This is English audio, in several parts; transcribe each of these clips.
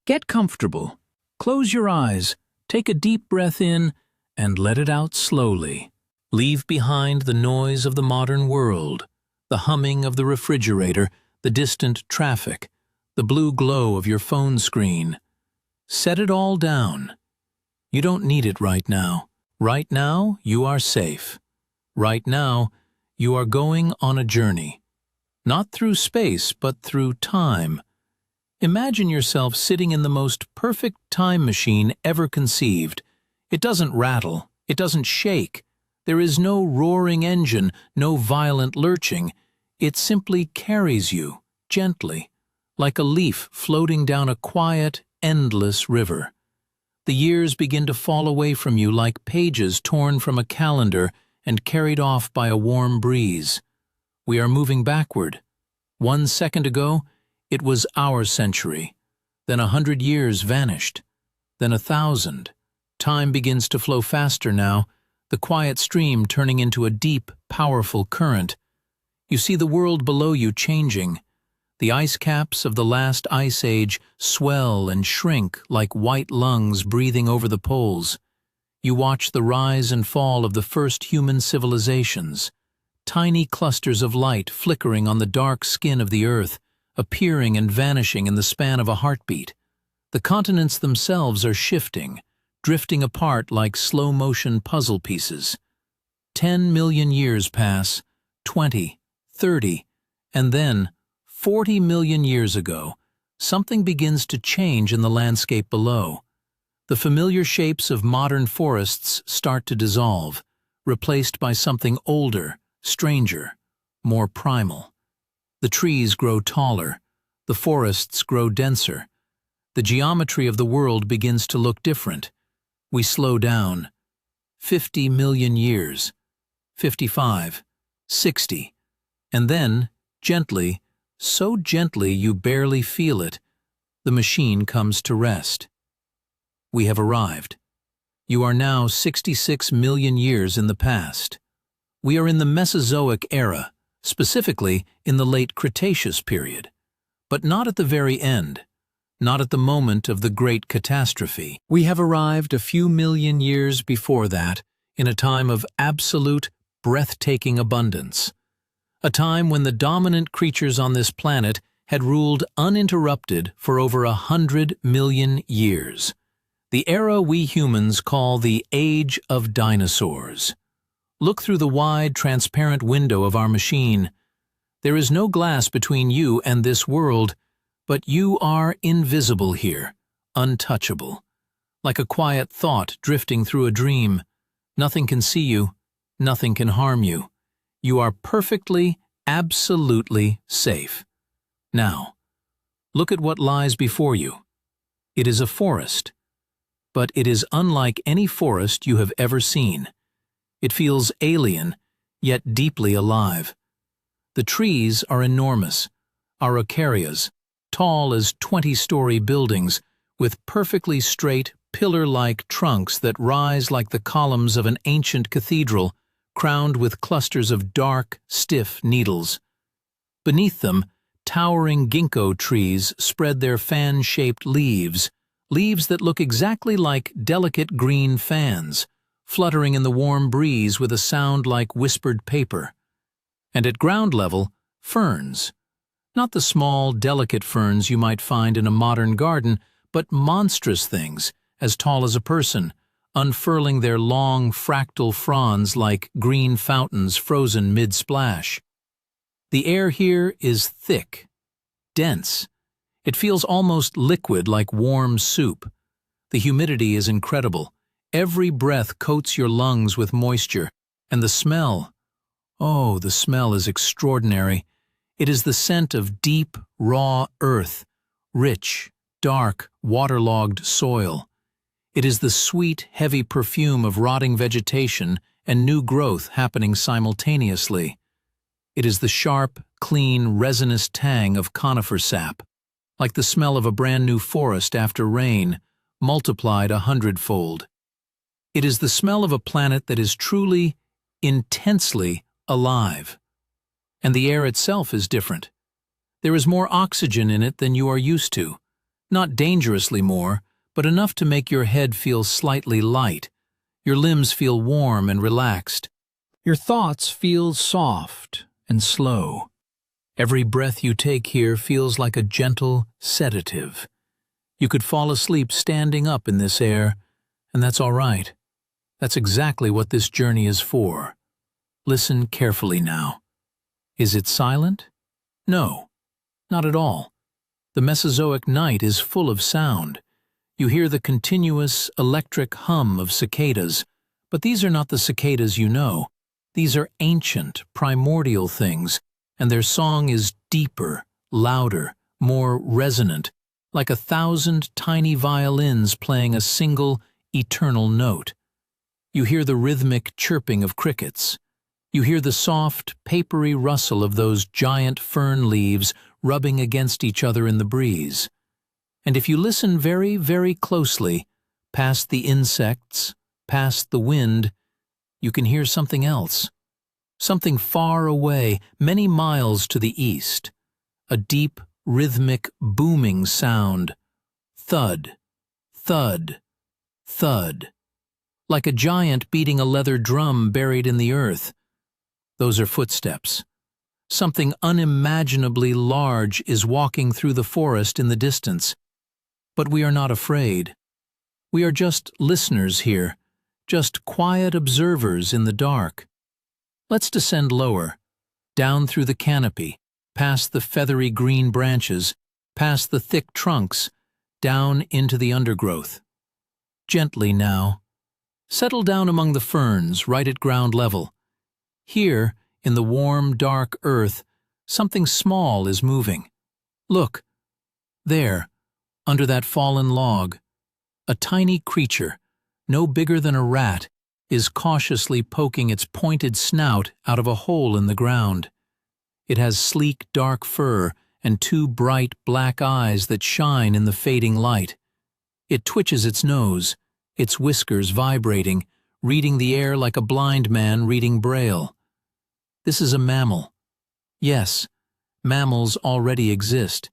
Get comfortable. Close your eyes, take a deep breath in, and let it out slowly. Leave behind the noise of the modern world, the humming of the refrigerator, the distant traffic, the blue glow of your phone screen. Set it all down. You don't need it right now. Right now, you are safe. Right now, you are going on a journey. Not through space, but through time. Imagine yourself sitting in the most perfect time machine ever conceived. It doesn't rattle, it doesn't shake. There is no roaring engine, no violent lurching. It simply carries you, gently, like a leaf floating down a quiet, endless river. The years begin to fall away from you like pages torn from a calendar and carried off by a warm breeze. We are moving backward. 1 second ago, it was our century. Then 100 years vanished. Then 1,000. Time begins to flow faster now, the quiet stream turning into a deep, powerful current. You see the world below you changing. The ice caps of the last ice age swell and shrink like white lungs breathing over the poles. You watch the rise and fall of the first human civilizations. Tiny clusters of light flickering on the dark skin of the earth, appearing and vanishing in the span of a heartbeat. The continents themselves are shifting, drifting apart like slow-motion puzzle pieces. 10 million years pass, 20, 30, and then, 40 million years ago, something begins to change in the landscape below. The familiar shapes of modern forests start to dissolve, replaced by something older, stranger, more primal. The trees grow taller, the forests grow denser. The geometry of the world begins to look different. We slow down. 50 million years, 55, 60, and then, gently, so gently you barely feel it, the machine comes to rest. We have arrived. You are now 66 million years in the past. We are in the Mesozoic era, specifically in the late Cretaceous period, but not at the very end, not at the moment of the great catastrophe. We have arrived a few million years before that, in a time of absolute, breathtaking abundance. A time when the dominant creatures on this planet had ruled uninterrupted for over 100 million years. The era we humans call the Age of Dinosaurs. Look through the wide, transparent window of our machine. There is no glass between you and this world, but you are invisible here, untouchable. Like a quiet thought drifting through a dream. Nothing can see you, nothing can harm you. You are perfectly, absolutely safe. Now, look at what lies before you. It is a forest, but it is unlike any forest you have ever seen. It feels alien, yet deeply alive. The trees are enormous, araucarias, tall as 20-story buildings, with perfectly straight, pillar-like trunks that rise like the columns of an ancient cathedral, crowned with clusters of dark, stiff needles. Beneath them, towering ginkgo trees spread their fan-shaped leaves, leaves that look exactly like delicate green fans, fluttering in the warm breeze with a sound like whispered paper. And at ground level, ferns. Not the small, delicate ferns you might find in a modern garden, but monstrous things, as tall as a person, unfurling their long, fractal fronds like green fountains frozen mid-splash. The air here is thick, dense. It feels almost liquid like warm soup. The humidity is incredible. Every breath coats your lungs with moisture, and the smell, oh, the smell is extraordinary. It is the scent of deep, raw earth, rich, dark, waterlogged soil. It is the sweet, heavy perfume of rotting vegetation and new growth happening simultaneously. It is the sharp, clean, resinous tang of conifer sap, like the smell of a brand new forest after rain, multiplied 100-fold. It is the smell of a planet that is truly, intensely alive. And the air itself is different. There is more oxygen in it than you are used to. Not dangerously more, but enough to make your head feel slightly light, your limbs feel warm and relaxed, your thoughts feel soft and slow. Every breath you take here feels like a gentle sedative. You could fall asleep standing up in this air, and that's all right. That's exactly what this journey is for. Listen carefully now. Is it silent? No, not at all. The Mesozoic night is full of sound. You hear the continuous electric hum of cicadas, but these are not the cicadas you know. These are ancient, primordial things, and their song is deeper, louder, more resonant, like 1,000 tiny violins playing a single, eternal note. You hear the rhythmic chirping of crickets. You hear the soft, papery rustle of those giant fern leaves rubbing against each other in the breeze. And if you listen very, very closely, past the insects, past the wind, you can hear something else. Something far away, many miles to the east. A deep, rhythmic, booming sound. Thud, thud, thud. Like a giant beating a leather drum buried in the earth. Those are footsteps. Something unimaginably large is walking through the forest in the distance. But we are not afraid. We are just listeners here, just quiet observers in the dark. Let's descend lower, down through the canopy, past the feathery green branches, past the thick trunks, down into the undergrowth. Gently now. Settle down among the ferns, right at ground level. Here, in the warm, dark earth, something small is moving. Look, there, under that fallen log, a tiny creature, no bigger than a rat, is cautiously poking its pointed snout out of a hole in the ground. It has sleek, dark fur and 2 bright, black eyes that shine in the fading light. It twitches its nose, its whiskers vibrating, reading the air like a blind man reading Braille. This is a mammal. Yes, mammals already exist.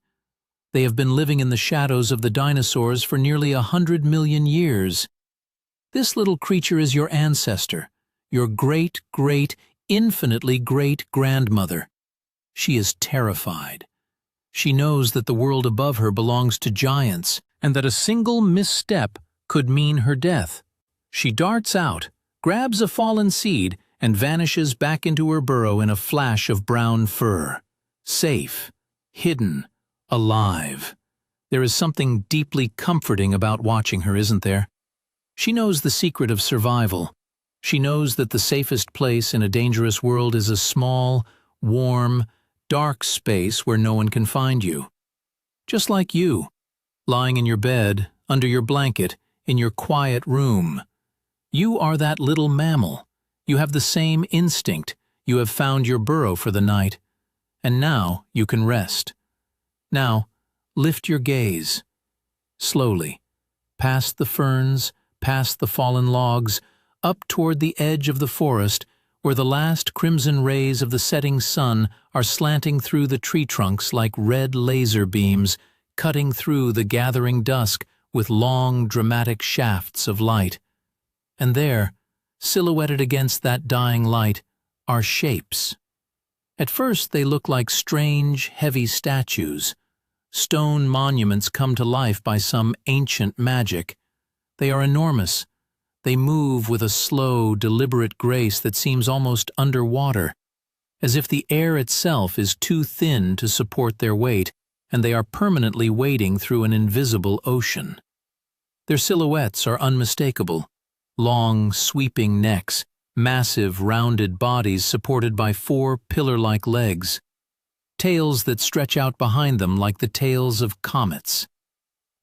They have been living in the shadows of the dinosaurs for nearly 100 million years. This little creature is your ancestor, your great, infinitely great-grandmother. She is terrified. She knows that the world above her belongs to giants, and that a single misstep could mean her death. She darts out, grabs a fallen seed, and vanishes back into her burrow in a flash of brown fur. Safe, hidden, alive. There is something deeply comforting about watching her, isn't there? She knows the secret of survival. She knows that the safest place in a dangerous world is a small, warm, dark space where no one can find you. Just like you, lying in your bed, under your blanket, in your quiet room. You are that little mammal. You have the same instinct. You have found your burrow for the night. And now you can rest. Now, lift your gaze. Slowly, past the ferns, past the fallen logs, up toward the edge of the forest, where the last crimson rays of the setting sun are slanting through the tree trunks like red laser beams, cutting through the gathering dusk with long, dramatic shafts of light. And there, silhouetted against that dying light, are shapes. At first they look like strange, heavy statues. Stone monuments come to life by some ancient magic. They are enormous. They move with a slow, deliberate grace that seems almost underwater, as if the air itself is too thin to support their weight, and they are permanently wading through an invisible ocean. Their silhouettes are unmistakable. Long, sweeping necks, massive, rounded bodies supported by 4 pillar-like legs, tails that stretch out behind them like the tails of comets.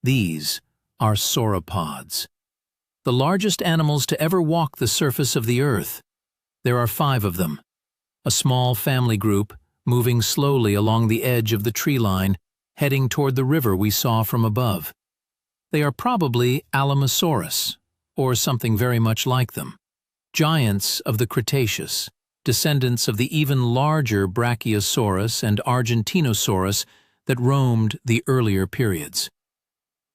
These are sauropods, the largest animals to ever walk the surface of the earth. There are 5 of them, a small family group moving slowly along the edge of the tree line, heading toward the river we saw from above. They are probably Alamosaurus, or something very much like them. Giants of the Cretaceous, descendants of the even larger Brachiosaurus and Argentinosaurus that roamed the earlier periods.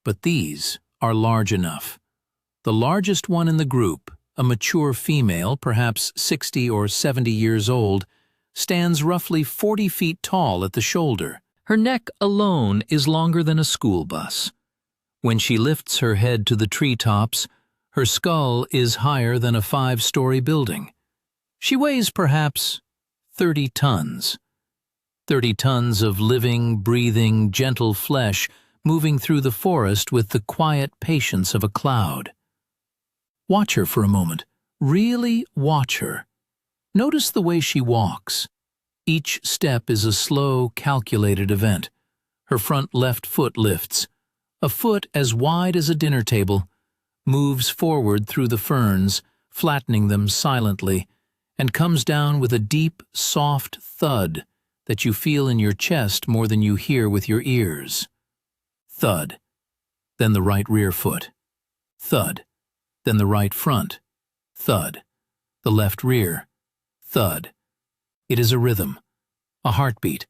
but these are large enough. The largest one in the group, a mature female, perhaps 60 or 70 years old, stands roughly 40 feet tall at the shoulder. Her neck alone is longer than a school bus. When she lifts her head to the treetops, her skull is higher than a 5-story building. She weighs perhaps 30 tons. 30 tons of living, breathing, gentle flesh moving through the forest with the quiet patience of a cloud. Watch her for a moment. Really watch her. Notice the way she walks. Each step is a slow, calculated event. Her front left foot lifts. A foot as wide as a dinner table, moves forward through the ferns, flattening them silently, and comes down with a deep, soft thud that you feel in your chest more than you hear with your ears. Thud. Then the right rear foot. Thud. Then the right front. Thud. The left rear. Thud. It is a rhythm, a heartbeat,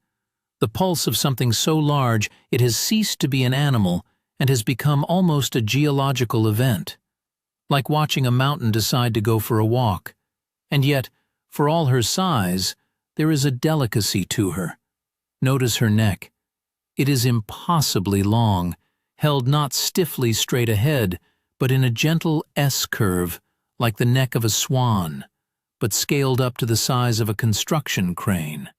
the pulse of something so large it has ceased to be an animal and has become almost a geological event. Like watching a mountain decide to go for a walk. And yet, for all her size, there is a delicacy to her. Notice her neck. It is impossibly long, held not stiffly straight ahead, but in a gentle S-curve, like the neck of a swan, but scaled up to the size of a construction crane.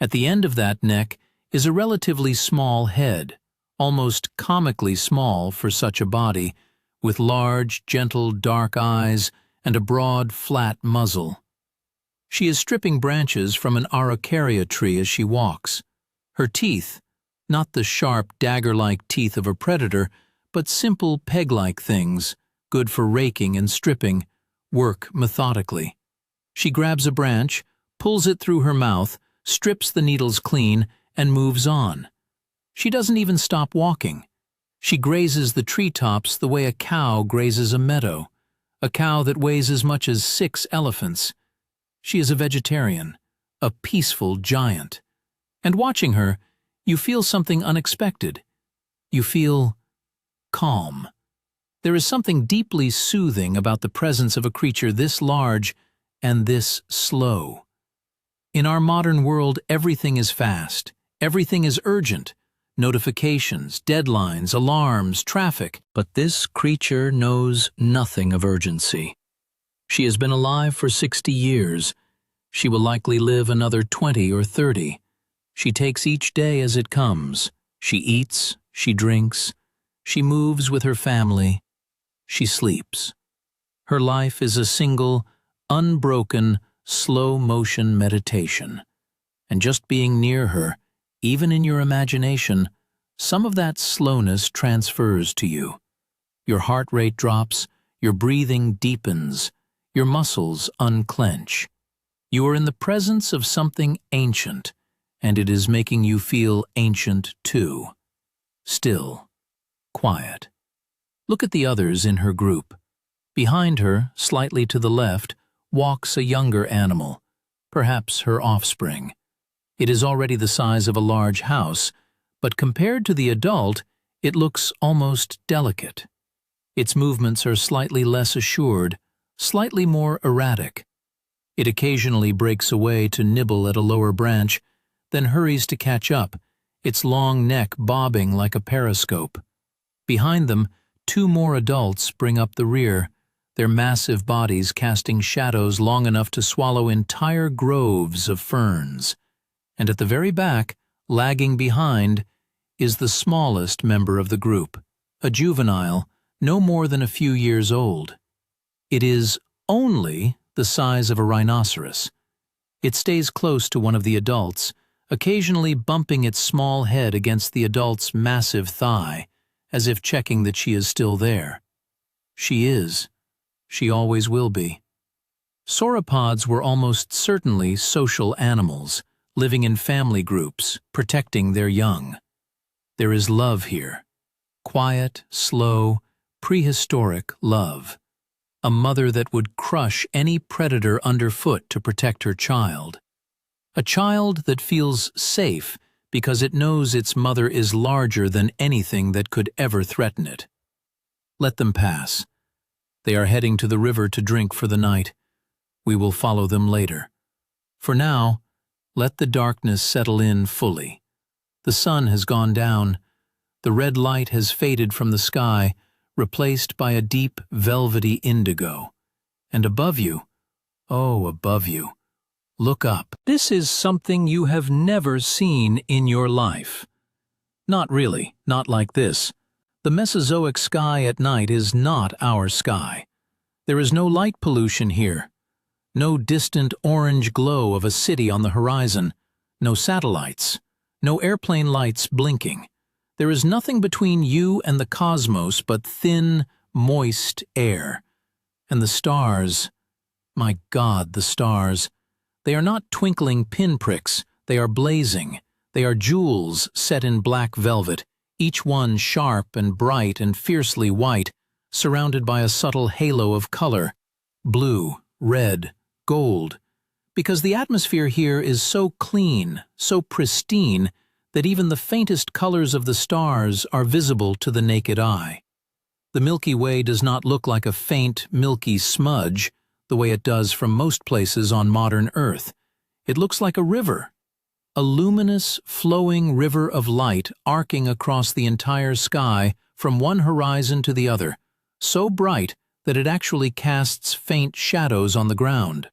At the end of that neck is a relatively small head, almost comically small for such a body, with large, gentle, dark eyes and a broad, flat muzzle. She is stripping branches from an araucaria tree as she walks. Her teeth, not the sharp, dagger-like teeth of a predator, but simple peg-like things, good for raking and stripping, work methodically. She grabs a branch, pulls it through her mouth, strips the needles clean, and moves on. She doesn't even stop walking. She grazes the treetops the way a cow grazes a meadow, a cow that weighs as much as 6 elephants. She is a vegetarian, a peaceful giant. And watching her, you feel something unexpected. You feel calm. There is something deeply soothing about the presence of a creature this large and this slow. In our modern world, everything is fast. Everything is urgent. Notifications, deadlines, alarms, traffic. But this creature knows nothing of urgency. She has been alive for 60 years. She will likely live another 20 or 30. She takes each day as it comes. She eats, she drinks, she moves with her family, she sleeps. Her life is a single, unbroken, slow-motion meditation. And just being near her, even in your imagination, some of that slowness transfers to you. Your heart rate drops, your breathing deepens, your muscles unclench. You are in the presence of something ancient, and it is making you feel ancient too. Still, quiet. Look at the others in her group. Behind her, slightly to the left, walks a younger animal, perhaps her offspring. It is already the size of a large house, but compared to the adult, it looks almost delicate. Its movements are slightly less assured, slightly more erratic. It occasionally breaks away to nibble at a lower branch, then hurries to catch up, its long neck bobbing like a periscope. Behind them, 2 more adults bring up the rear, their massive bodies casting shadows long enough to swallow entire groves of ferns. And at the very back, lagging behind, is the smallest member of the group, a juvenile, no more than a few years old. It is only the size of a rhinoceros. It stays close to one of the adults, occasionally bumping its small head against the adult's massive thigh, as if checking that she is still there. She is. She always will be. Sauropods were almost certainly social animals, living in family groups, protecting their young. There is love here. Quiet, slow, prehistoric love. A mother that would crush any predator underfoot to protect her child. A child that feels safe because it knows its mother is larger than anything that could ever threaten it. Let them pass. They are heading to the river to drink for the night. We will follow them later. For now, let the darkness settle in fully. The sun has gone down. The red light has faded from the sky, replaced by a deep, velvety indigo. And above you, oh, above you, look up. This is something you have never seen in your life. Not really, not like this. The Mesozoic sky at night is not our sky. There is no light pollution here. No distant orange glow of a city on the horizon. No satellites. No airplane lights blinking. There is nothing between you and the cosmos but thin, moist air. And the stars, my God, the stars. They are not twinkling pinpricks, they are blazing. They are jewels set in black velvet, each one sharp and bright and fiercely white, surrounded by a subtle halo of color, blue, red, gold. Because the atmosphere here is so clean, so pristine, that even the faintest colors of the stars are visible to the naked eye. The Milky Way does not look like a faint, milky smudge, the way it does from most places on modern Earth. It looks like a river, a luminous, flowing river of light arcing across the entire sky from one horizon to the other, so bright that it actually casts faint shadows on the ground.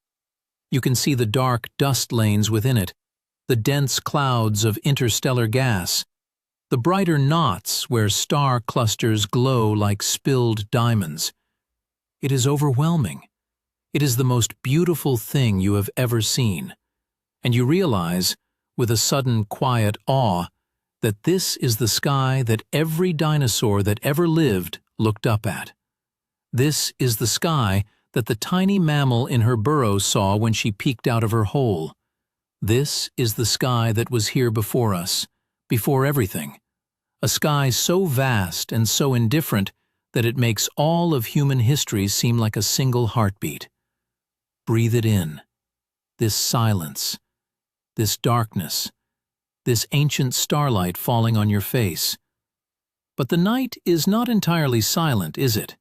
You can see the dark dust lanes within it, the dense clouds of interstellar gas, the brighter knots where star clusters glow like spilled diamonds. It is overwhelming. It is the most beautiful thing you have ever seen. And you realize, with a sudden quiet awe, that this is the sky that every dinosaur that ever lived looked up at. This is the sky that the tiny mammal in her burrow saw when she peeked out of her hole. This is the sky that was here before us, before everything. A sky so vast and so indifferent that it makes all of human history seem like a single heartbeat. Breathe it in. This silence, this darkness, this ancient starlight falling on your face. But the night is not entirely silent, is it?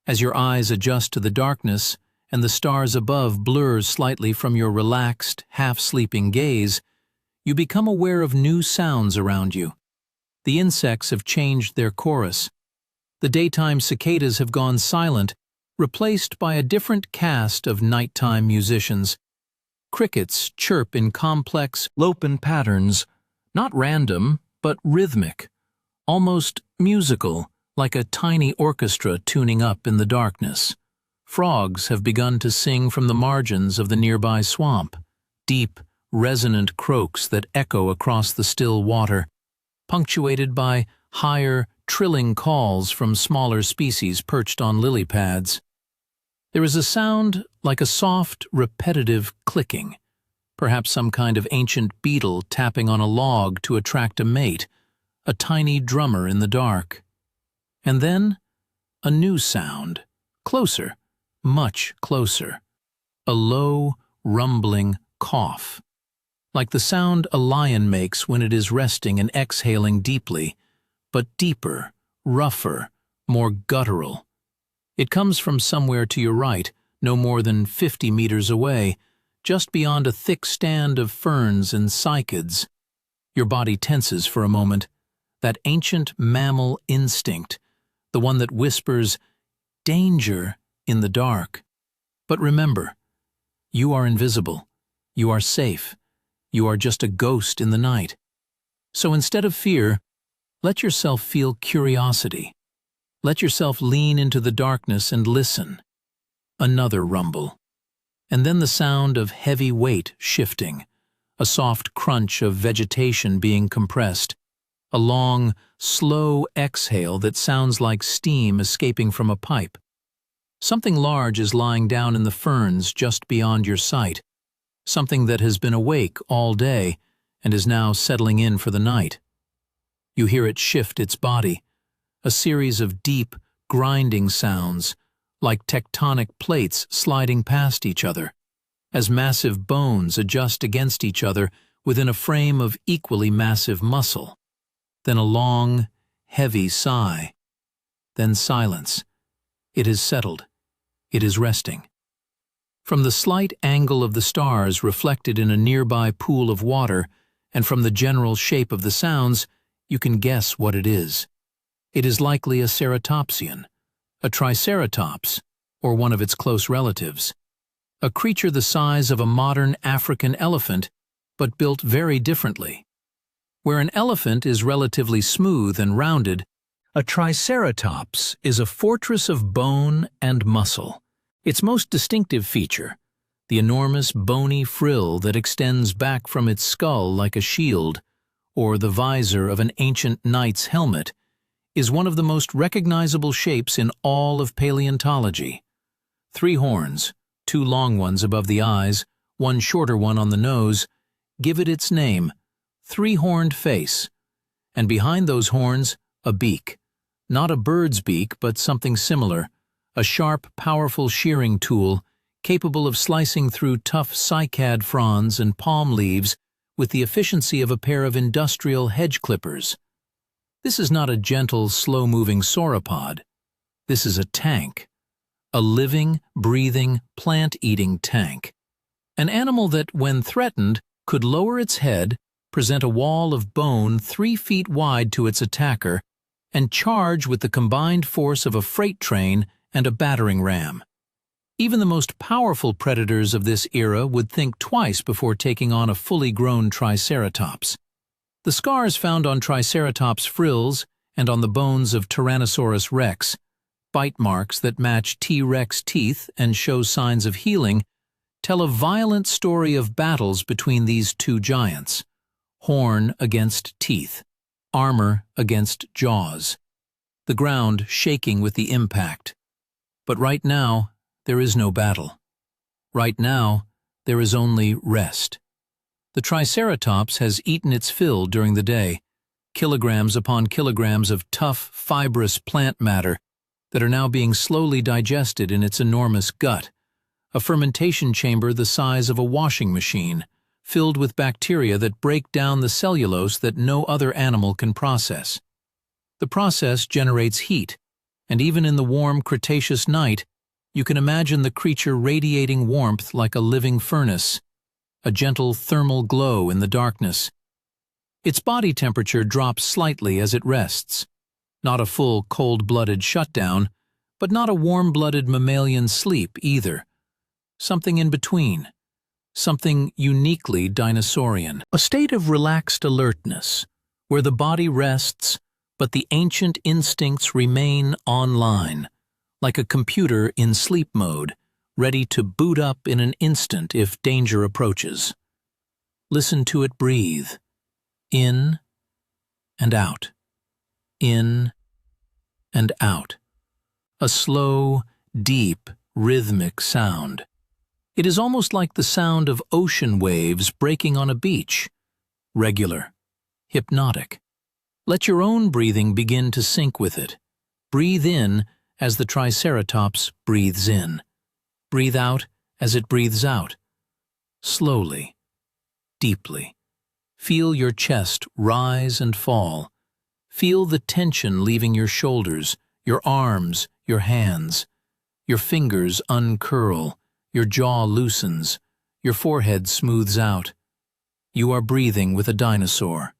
As your eyes adjust to the darkness and the stars above blur slightly from your relaxed, half-sleeping gaze, you become aware of new sounds around you. The insects have changed their chorus. The daytime cicadas have gone silent, replaced by a different cast of nighttime musicians. Crickets chirp in complex, lopin patterns, not random, but rhythmic, almost musical, like a tiny orchestra tuning up in the darkness. Frogs have begun to sing from the margins of the nearby swamp, deep, resonant croaks that echo across the still water, punctuated by higher, trilling calls from smaller species perched on lily pads. There is a sound like a soft, repetitive clicking, perhaps some kind of ancient beetle tapping on a log to attract a mate, a tiny drummer in the dark. And then, a new sound, closer, much closer, a low, rumbling cough, like the sound a lion makes when it is resting and exhaling deeply, but deeper, rougher, more guttural. It comes from somewhere to your right, no more than 50 meters away, just beyond a thick stand of ferns and cycads. Your body tenses for a moment. That ancient mammal instinct, the one that whispers, "Danger," in the dark. But remember, you are invisible. You are safe. You are just a ghost in the night. So instead of fear, let yourself feel curiosity. Let yourself lean into the darkness and listen. Another rumble. And then the sound of heavy weight shifting, a soft crunch of vegetation being compressed, a long, slow exhale that sounds like steam escaping from a pipe. Something large is lying down in the ferns just beyond your sight, something that has been awake all day and is now settling in for the night. You hear it shift its body, a series of deep, grinding sounds, like tectonic plates sliding past each other, as massive bones adjust against each other within a frame of equally massive muscle. Then a long, heavy sigh. Then silence. It is settled. It is resting. From the slight angle of the stars reflected in a nearby pool of water, and from the general shape of the sounds, you can guess what it is. It is likely a ceratopsian, a triceratops, or one of its close relatives. A creature the size of a modern African elephant, but built very differently. Where an elephant is relatively smooth and rounded, a triceratops is a fortress of bone and muscle. Its most distinctive feature, the enormous bony frill that extends back from its skull like a shield, or the visor of an ancient knight's helmet, is one of the most recognizable shapes in all of paleontology. 3 horns, 2 long ones above the eyes, 1 shorter one on the nose, give it its name, 3-horned face, and behind those horns, a beak. Not a bird's beak, but something similar, a sharp, powerful shearing tool capable of slicing through tough cycad fronds and palm leaves with the efficiency of a pair of industrial hedge clippers. This is not a gentle, slow-moving sauropod. This is a tank. A living, breathing, plant-eating tank. An animal that, when threatened, could lower its head, present a wall of bone 3 feet wide to its attacker, and charge with the combined force of a freight train and a battering ram. Even the most powerful predators of this era would think twice before taking on a fully grown triceratops. The scars found on triceratops frills and on the bones of Tyrannosaurus rex, bite marks that match T-Rex teeth and show signs of healing, tell a violent story of battles between these 2 giants. Horn against teeth, armor against jaws, the ground shaking with the impact. But right now, there is no battle. Right now, there is only rest. The Triceratops has eaten its fill during the day, kilograms upon kilograms of tough, fibrous plant matter that are now being slowly digested in its enormous gut, a fermentation chamber the size of a washing machine, filled with bacteria that break down the cellulose that no other animal can process. The process generates heat, and even in the warm Cretaceous night, you can imagine the creature radiating warmth like a living furnace, a gentle thermal glow in the darkness. Its body temperature drops slightly as it rests, not a full cold-blooded shutdown, but not a warm-blooded mammalian sleep either. Something in between, something uniquely dinosaurian. A state of relaxed alertness, where the body rests, but the ancient instincts remain online, like a computer in sleep mode, ready to boot up in an instant if danger approaches. Listen to it breathe, in and out, in and out. A slow, deep, rhythmic sound. It is almost like the sound of ocean waves breaking on a beach. Regular, hypnotic. Let your own breathing begin to sync with it. Breathe in as the Triceratops breathes in. Breathe out as it breathes out. Slowly, deeply. Feel your chest rise and fall. Feel the tension leaving your shoulders, your arms, your hands. Your fingers uncurl, your jaw loosens, your forehead smooths out. You are breathing with a dinosaur.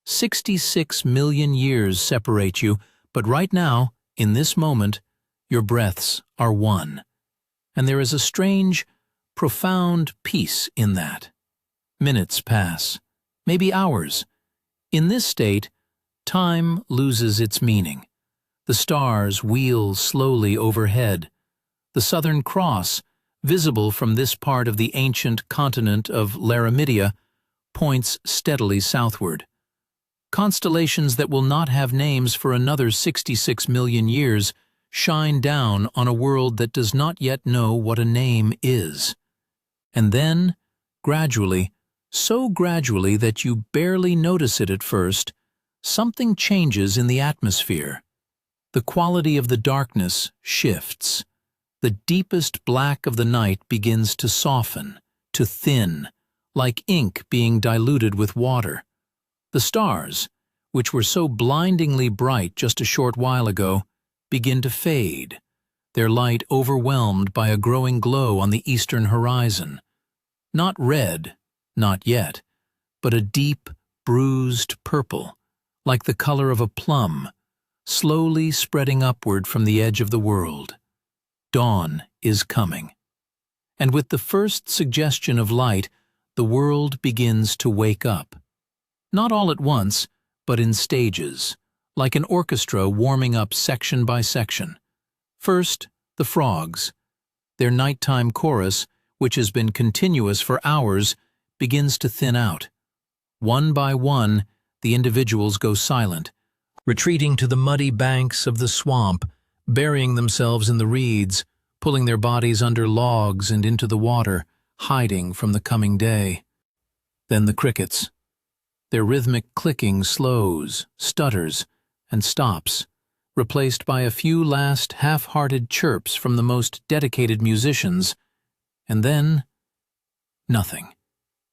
66 million years separate you, but right now, in this moment, your breaths are one. And there is a strange, profound peace in that. Minutes pass, maybe hours. In this state, time loses its meaning. The stars wheel slowly overhead. The Southern Cross, visible from this part of the ancient continent of Laramidia, points steadily southward. Constellations that will not have names for another 66 million years shine down on a world that does not yet know what a name is. And then, gradually, so gradually that you barely notice it at first, something changes in the atmosphere. The quality of the darkness shifts. The deepest black of the night begins to soften, to thin, like ink being diluted with water. The stars, which were so blindingly bright just a short while ago, begin to fade, their light overwhelmed by a growing glow on the eastern horizon. Not red, not yet, but a deep, bruised purple, like the color of a plum, slowly spreading upward from the edge of the world. Dawn is coming. And with the first suggestion of light, the world begins to wake up. Not all at once, but in stages, like an orchestra warming up section by section. First, the frogs. Their nighttime chorus, which has been continuous for hours, begins to thin out. One by one, the individuals go silent, retreating to the muddy banks of the swamp, burying themselves in the reeds, pulling their bodies under logs and into the water, hiding from the coming day. Then the crickets. Their rhythmic clicking slows, stutters, and stops, replaced by a few last half-hearted chirps from the most dedicated musicians, and then nothing.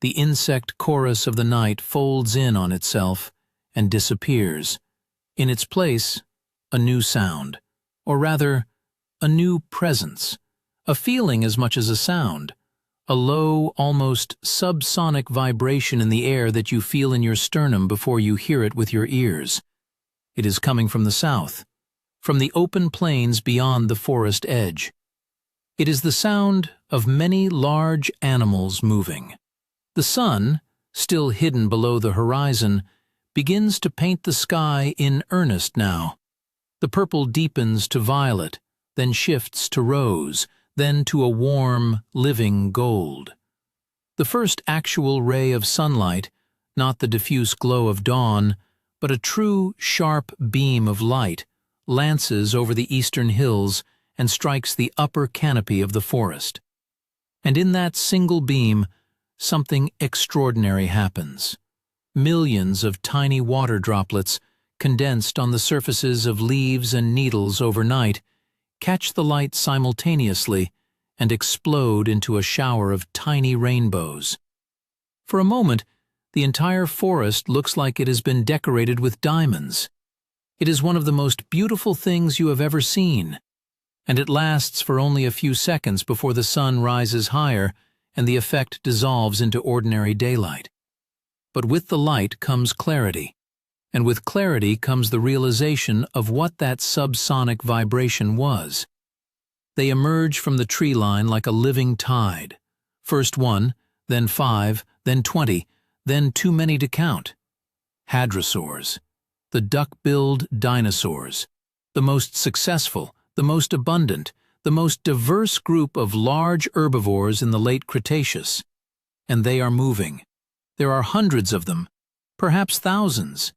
The insect chorus of the night folds in on itself and disappears. In its place, a new sound, or rather, a new presence, a feeling as much as a sound, a low, almost subsonic vibration in the air that you feel in your sternum before you hear it with your ears. It is coming from the south, from the open plains beyond the forest edge. It is the sound of many large animals moving. The sun, still hidden below the horizon, begins to paint the sky in earnest now. The purple deepens to violet, then shifts to rose, then to a warm, living gold. The first actual ray of sunlight, not the diffuse glow of dawn, but a true, sharp beam of light, lances over the eastern hills and strikes the upper canopy of the forest. And in that single beam, something extraordinary happens. Millions of tiny water droplets, condensed on the surfaces of leaves and needles overnight, catch the light simultaneously and explode into a shower of tiny rainbows. For a moment, the entire forest looks like it has been decorated with diamonds. It is one of the most beautiful things you have ever seen, and it lasts for only a few seconds before the sun rises higher and the effect dissolves into ordinary daylight. But with the light comes clarity, and with clarity comes the realization of what that subsonic vibration was. They emerge from the tree line like a living tide. First one, then 5, then 20, then too many to count. Hadrosaurs, the duck-billed dinosaurs, the most successful, the most abundant, the most diverse group of large herbivores in the late Cretaceous. And they are moving. There are hundreds of them, perhaps thousands.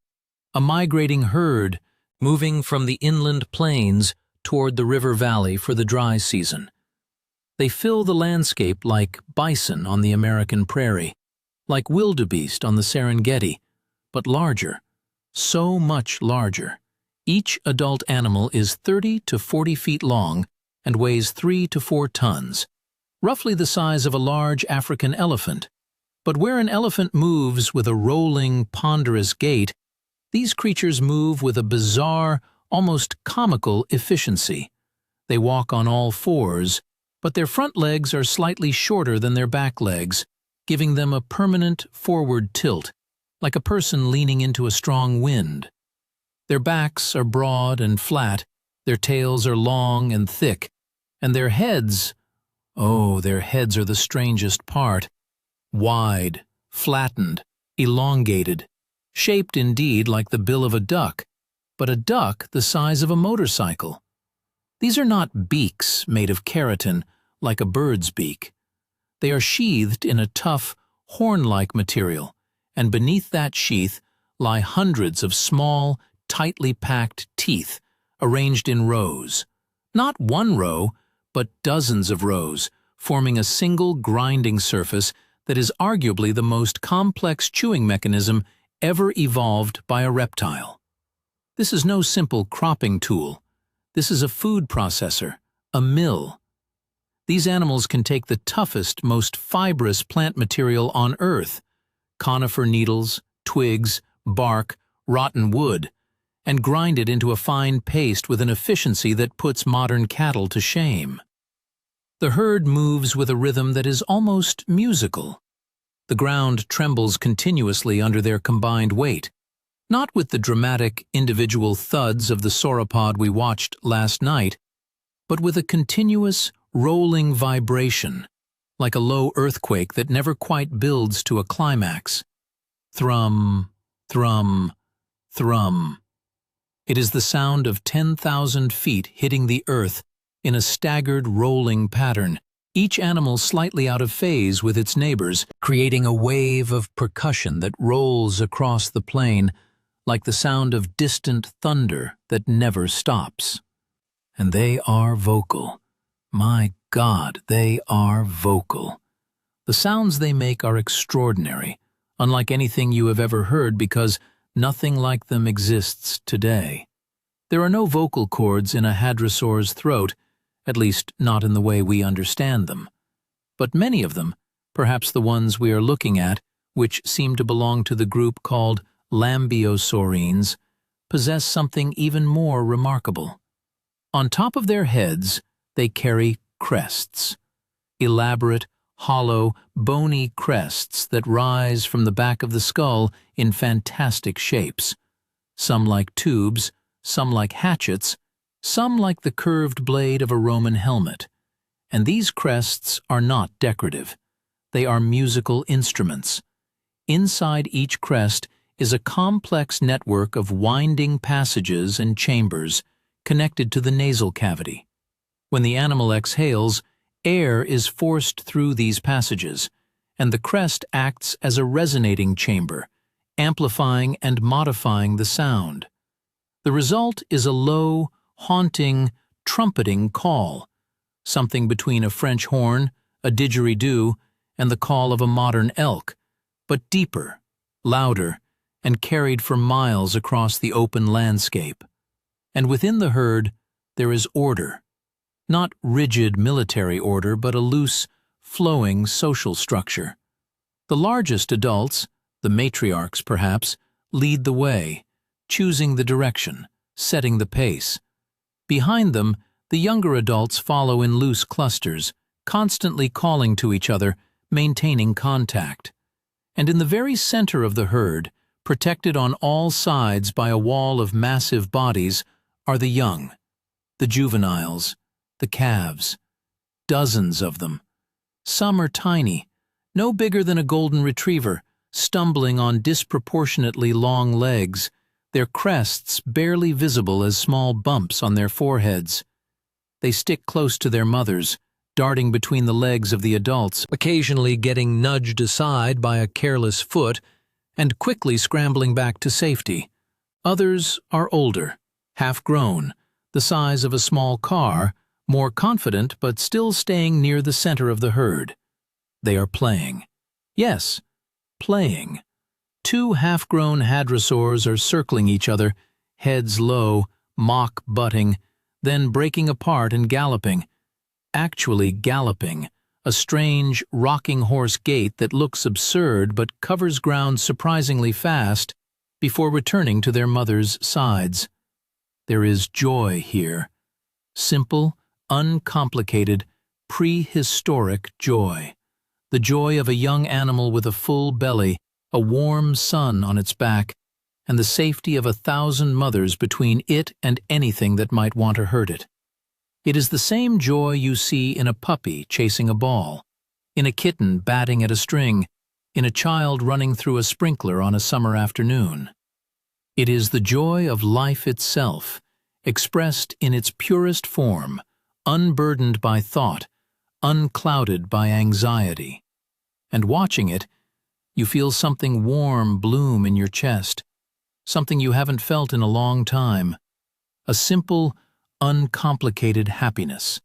A migrating herd moving from the inland plains toward the river valley for the dry season. They fill the landscape like bison on the American prairie, like wildebeest on the Serengeti, but larger, so much larger. Each adult animal is 30 to 40 feet long and weighs 3 to 4 tons, roughly the size of a large African elephant. But where an elephant moves with a rolling, ponderous gait, these creatures move with a bizarre, almost comical efficiency. They walk on all fours, but their front legs are slightly shorter than their back legs, giving them a permanent forward tilt, like a person leaning into a strong wind. Their backs are broad and flat, their tails are long and thick, and their heads, oh, their heads are the strangest part. Wide, flattened, elongated, shaped indeed like the bill of a duck, but a duck the size of a motorcycle. These are not beaks made of keratin like a bird's beak. They are sheathed in a tough, horn-like material, and beneath that sheath lie hundreds of small, tightly packed teeth arranged in rows. Not one row, but dozens of rows, forming a single grinding surface that is arguably the most complex chewing mechanism ever evolved by a reptile. This is no simple cropping tool. This is a food processor, a mill. These animals can take the toughest, most fibrous plant material on Earth, conifer needles, twigs, bark, rotten wood, and grind it into a fine paste with an efficiency that puts modern cattle to shame. The herd moves with a rhythm that is almost musical. The ground trembles continuously under their combined weight, not with the dramatic individual thuds of the sauropod we watched last night, but with a continuous, rolling vibration, like a low earthquake that never quite builds to a climax. Thrum, thrum, thrum. It is the sound of 10,000 feet hitting the earth in a staggered, rolling pattern, each animal slightly out of phase with its neighbors, creating a wave of percussion that rolls across the plain like the sound of distant thunder that never stops. And they are vocal. My God, they are vocal. The sounds they make are extraordinary, unlike anything you have ever heard because nothing like them exists today. There are no vocal cords in a hadrosaur's throat, at least not in the way we understand them. But many of them, perhaps the ones we are looking at, which seem to belong to the group called Lambeosaurines, possess something even more remarkable. On top of their heads, they carry crests. Elaborate, hollow, bony crests that rise from the back of the skull in fantastic shapes. Some like tubes, some like hatchets, some like the curved blade of a Roman helmet. And these crests are not decorative. They are musical instruments. Inside each crest is a complex network of winding passages and chambers connected to the nasal cavity. When the animal exhales, air is forced through these passages, and the crest acts as a resonating chamber, amplifying and modifying the sound. The result is a low, haunting, trumpeting call, something between a French horn, a didgeridoo, and the call of a modern elk, but deeper, louder, and carried for miles across the open landscape. And within the herd, there is order. Not rigid military order, but a loose, flowing social structure. The largest adults, the matriarchs perhaps, lead the way, choosing the direction, setting the pace. Behind them, the younger adults follow in loose clusters, constantly calling to each other, maintaining contact. And in the very center of the herd, protected on all sides by a wall of massive bodies, are the young, the juveniles, the calves. Dozens of them. Some are tiny, no bigger than a golden retriever, stumbling on disproportionately long legs, their crests barely visible as small bumps on their foreheads. They stick close to their mothers, darting between the legs of the adults, occasionally getting nudged aside by a careless foot and quickly scrambling back to safety. Others are older, half-grown, the size of a small car, more confident but still staying near the center of the herd. They are playing. Yes, playing. Two half-grown hadrosaurs are circling each other, heads low, mock butting, then breaking apart and galloping. Actually galloping, a strange, rocking horse gait that looks absurd but covers ground surprisingly fast before returning to their mother's sides. There is joy here. Simple, uncomplicated, prehistoric joy. The joy of a young animal with a full belly, a warm sun on its back, and the safety of 1,000 mothers between it and anything that might want to hurt it. It is the same joy you see in a puppy chasing a ball, in a kitten batting at a string, in a child running through a sprinkler on a summer afternoon. It is the joy of life itself, expressed in its purest form, unburdened by thought, unclouded by anxiety. And watching it, you feel something warm bloom in your chest, something you haven't felt in a long time, a simple, uncomplicated happiness,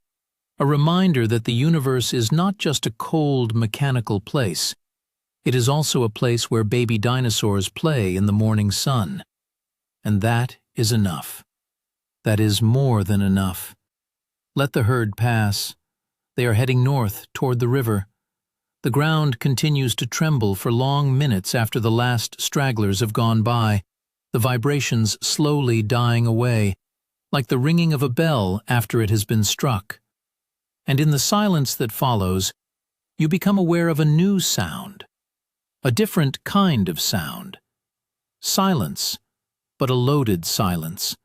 a reminder that the universe is not just a cold, mechanical place. It is also a place where baby dinosaurs play in the morning sun. And that is enough. That is more than enough. Let the herd pass. They are heading north, toward the river. The ground continues to tremble for long minutes after the last stragglers have gone by, the vibrations slowly dying away, like the ringing of a bell after it has been struck. And in the silence that follows, you become aware of a new sound, a different kind of sound. Silence, but a loaded silence,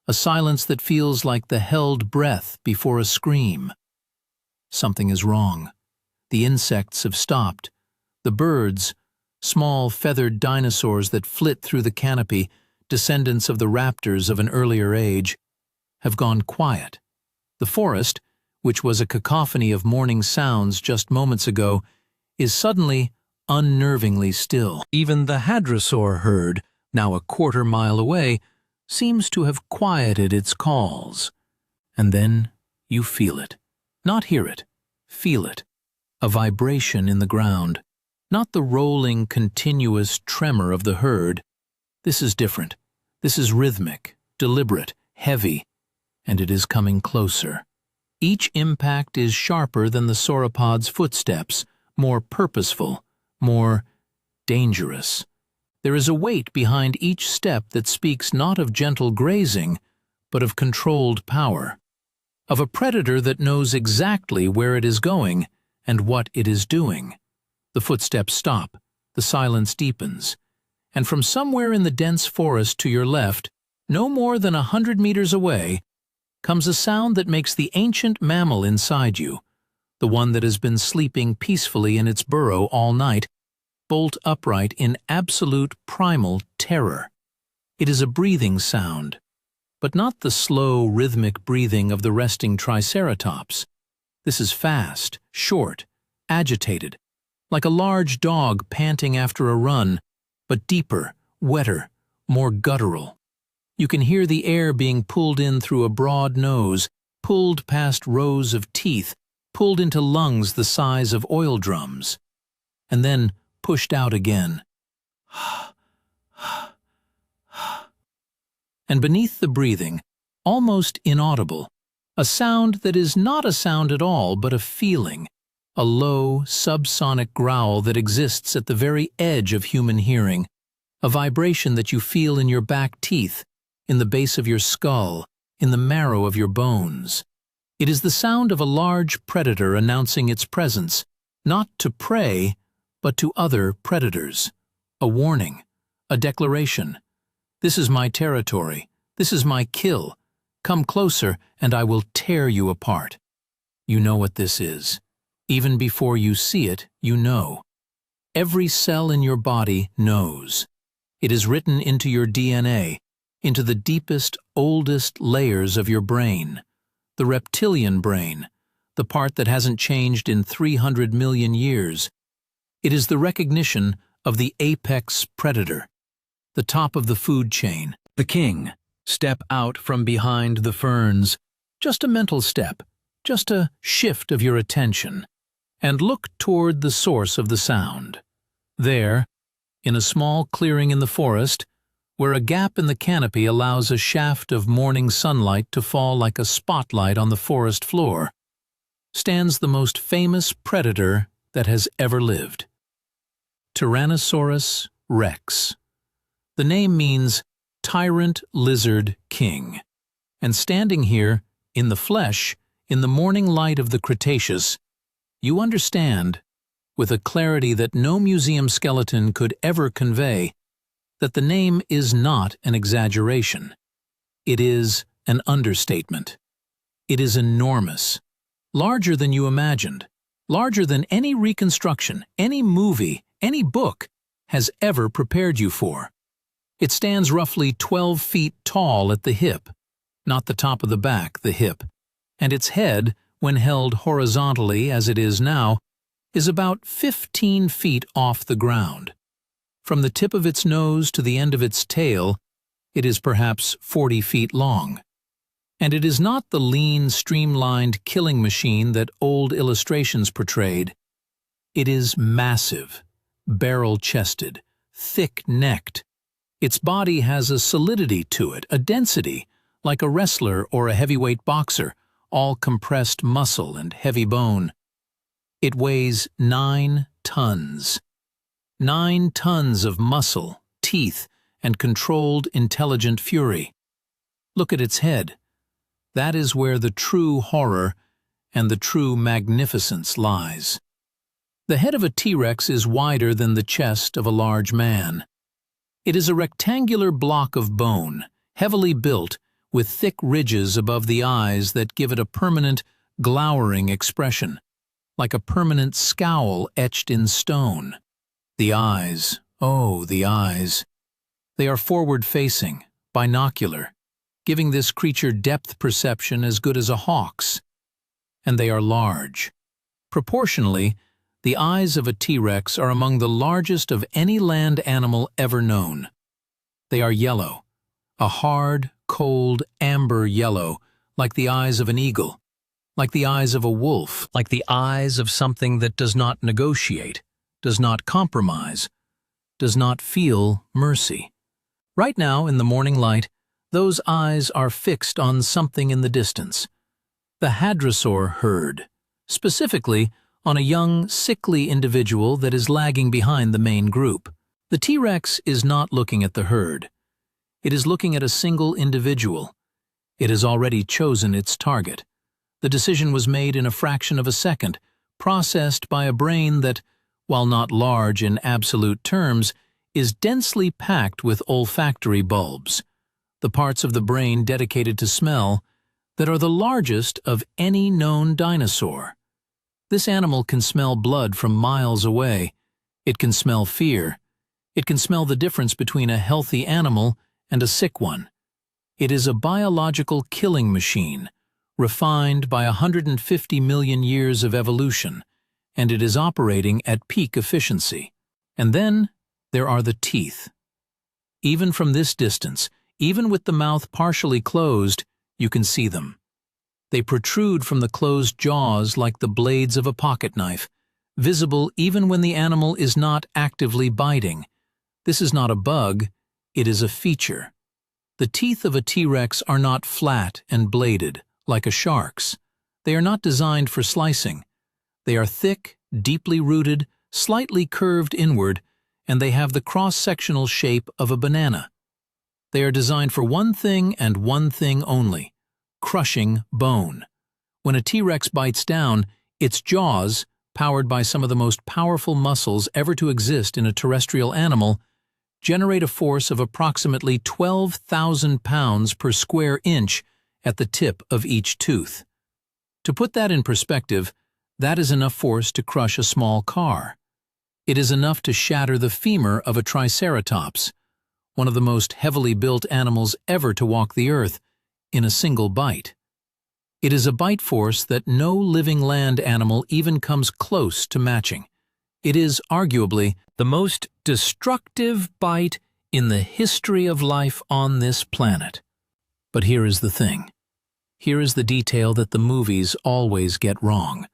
a silence that feels like the held breath before a scream. Something is wrong. The insects have stopped. The birds, small feathered dinosaurs that flit through the canopy, descendants of the raptors of an earlier age, have gone quiet. The forest, which was a cacophony of morning sounds just moments ago, is suddenly unnervingly still. Even the hadrosaur herd, now a quarter-mile away, seems to have quieted its calls. And then you feel it. Not hear it. Feel it. A vibration in the ground. Not the rolling, continuous tremor of the herd. This is different. This is rhythmic, deliberate, heavy, and it is coming closer. Each impact is sharper than the sauropod's footsteps, more purposeful, more dangerous. There is a weight behind each step that speaks not of gentle grazing, but of controlled power, of a predator that knows exactly where it is going and what it is doing. The footsteps stop, the silence deepens, and from somewhere in the dense forest to your left, no more than 100 meters away, comes a sound that makes the ancient mammal inside you, the one that has been sleeping peacefully in its burrow all night, bolt upright in absolute primal terror. It is a breathing sound, but not the slow, rhythmic breathing of the resting triceratops. This is fast, short, agitated, like a large dog panting after a run, but deeper, wetter, more guttural. You can hear the air being pulled in through a broad nose, pulled past rows of teeth, pulled into lungs the size of oil drums, and then pushed out again. And beneath the breathing, almost inaudible, a sound that is not a sound at all but a feeling, a low, subsonic growl that exists at the very edge of human hearing, a vibration that you feel in your back teeth, in the base of your skull, in the marrow of your bones. It is the sound of a large predator announcing its presence, not to prey, but to other predators. A warning, a declaration. This is my territory. This is my kill. Come closer, and I will tear you apart. You know what this is. Even before you see it, you know. Every cell in your body knows. It is written into your DNA, into the deepest, oldest layers of your brain. The reptilian brain, the part that hasn't changed in 300 million years. It is the recognition of the apex predator, the top of the food chain, the king. Step out from behind the ferns, just a mental step, just a shift of your attention, and look toward the source of the sound. There, in a small clearing in the forest, where a gap in the canopy allows a shaft of morning sunlight to fall like a spotlight on the forest floor, stands the most famous predator that has ever lived. Tyrannosaurus rex. The name means Tyrant Lizard King, and standing here, in the flesh, in the morning light of the Cretaceous, you understand, with a clarity that no museum skeleton could ever convey, that the name is not an exaggeration. It is an understatement. It is enormous, larger than you imagined, larger than any reconstruction, any movie, any book has ever prepared you for. It stands roughly 12 feet tall at the hip, not the top of the back, the hip, and its head, when held horizontally as it is now, is about 15 feet off the ground. From the tip of its nose to the end of its tail, it is perhaps 40 feet long. And it is not the lean, streamlined killing machine that old illustrations portrayed. It is massive, barrel-chested, thick-necked. Its body has a solidity to it, a density, like a wrestler or a heavyweight boxer, all compressed muscle and heavy bone. It weighs 9 tons. 9 tons of muscle, teeth, and controlled, intelligent fury. Look at its head. That is where the true horror and the true magnificence lies. The head of a T-Rex is wider than the chest of a large man. It is a rectangular block of bone, heavily built, with thick ridges above the eyes that give it a permanent, glowering expression, like a permanent scowl etched in stone. The eyes, oh, the eyes. They are forward-facing, binocular, giving this creature depth perception as good as a hawk's. And they are large. Proportionally, the eyes of a T-Rex are among the largest of any land animal ever known. They are yellow, a hard, cold, amber yellow, like the eyes of an eagle, like the eyes of a wolf, like the eyes of something that does not negotiate, does not compromise, does not feel mercy. Right now, in the morning light, those eyes are fixed on something in the distance. The hadrosaur herd, specifically on a young, sickly individual that is lagging behind the main group. The T-Rex is not looking at the herd. It is looking at a single individual. It has already chosen its target. The decision was made in a fraction of a second, processed by a brain that, while not large in absolute terms, is densely packed with olfactory bulbs, the parts of the brain dedicated to smell, that are the largest of any known dinosaur. This animal can smell blood from miles away. It can smell fear. It can smell the difference between a healthy animal and a sick one. It is a biological killing machine, refined by 150 million years of evolution, and it is operating at peak efficiency. And then there are the teeth. Even from this distance, even with the mouth partially closed, you can see them. They protrude from the closed jaws like the blades of a pocket knife, visible even when the animal is not actively biting. This is not a bug, it is a feature. The teeth of a T-Rex are not flat and bladed, like a shark's. They are not designed for slicing. They are thick, deeply rooted, slightly curved inward, and they have the cross-sectional shape of a banana. They are designed for one thing and one thing only: crushing bone. When a T-Rex bites down, its jaws, powered by some of the most powerful muscles ever to exist in a terrestrial animal, generate a force of approximately 12,000 pounds per square inch at the tip of each tooth. To put that in perspective, that is enough force to crush a small car. It is enough to shatter the femur of a triceratops, one of the most heavily built animals ever to walk the earth, in a single bite. It is a bite force that no living land animal even comes close to matching. It is, arguably, the most destructive bite in the history of life on this planet. But here is the thing. Here is the detail that the movies always get wrong.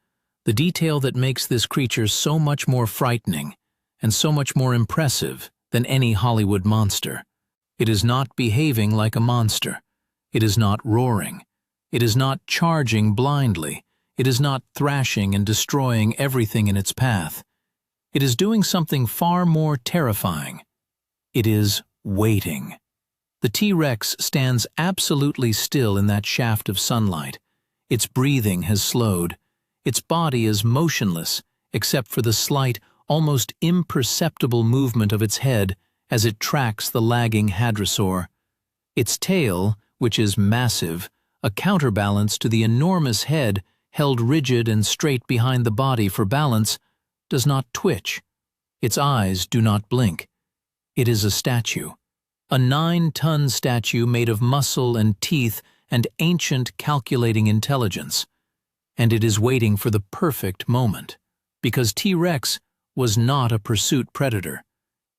The detail that makes this creature so much more frightening and so much more impressive than any Hollywood monster. It is not behaving like a monster. It is not roaring. It is not charging blindly. It is not thrashing and destroying everything in its path. It is doing something far more terrifying. It is waiting. The T-Rex stands absolutely still in that shaft of sunlight. Its breathing has slowed. Its body is motionless, except for the slight, almost imperceptible movement of its head as it tracks the lagging hadrosaur. Its tail, which is massive, a counterbalance to the enormous head held rigid and straight behind the body for balance, does not twitch. Its eyes do not blink. It is a statue. A 9-ton statue made of muscle and teeth and ancient calculating intelligence. And it is waiting for the perfect moment. Because T-Rex was not a pursuit predator.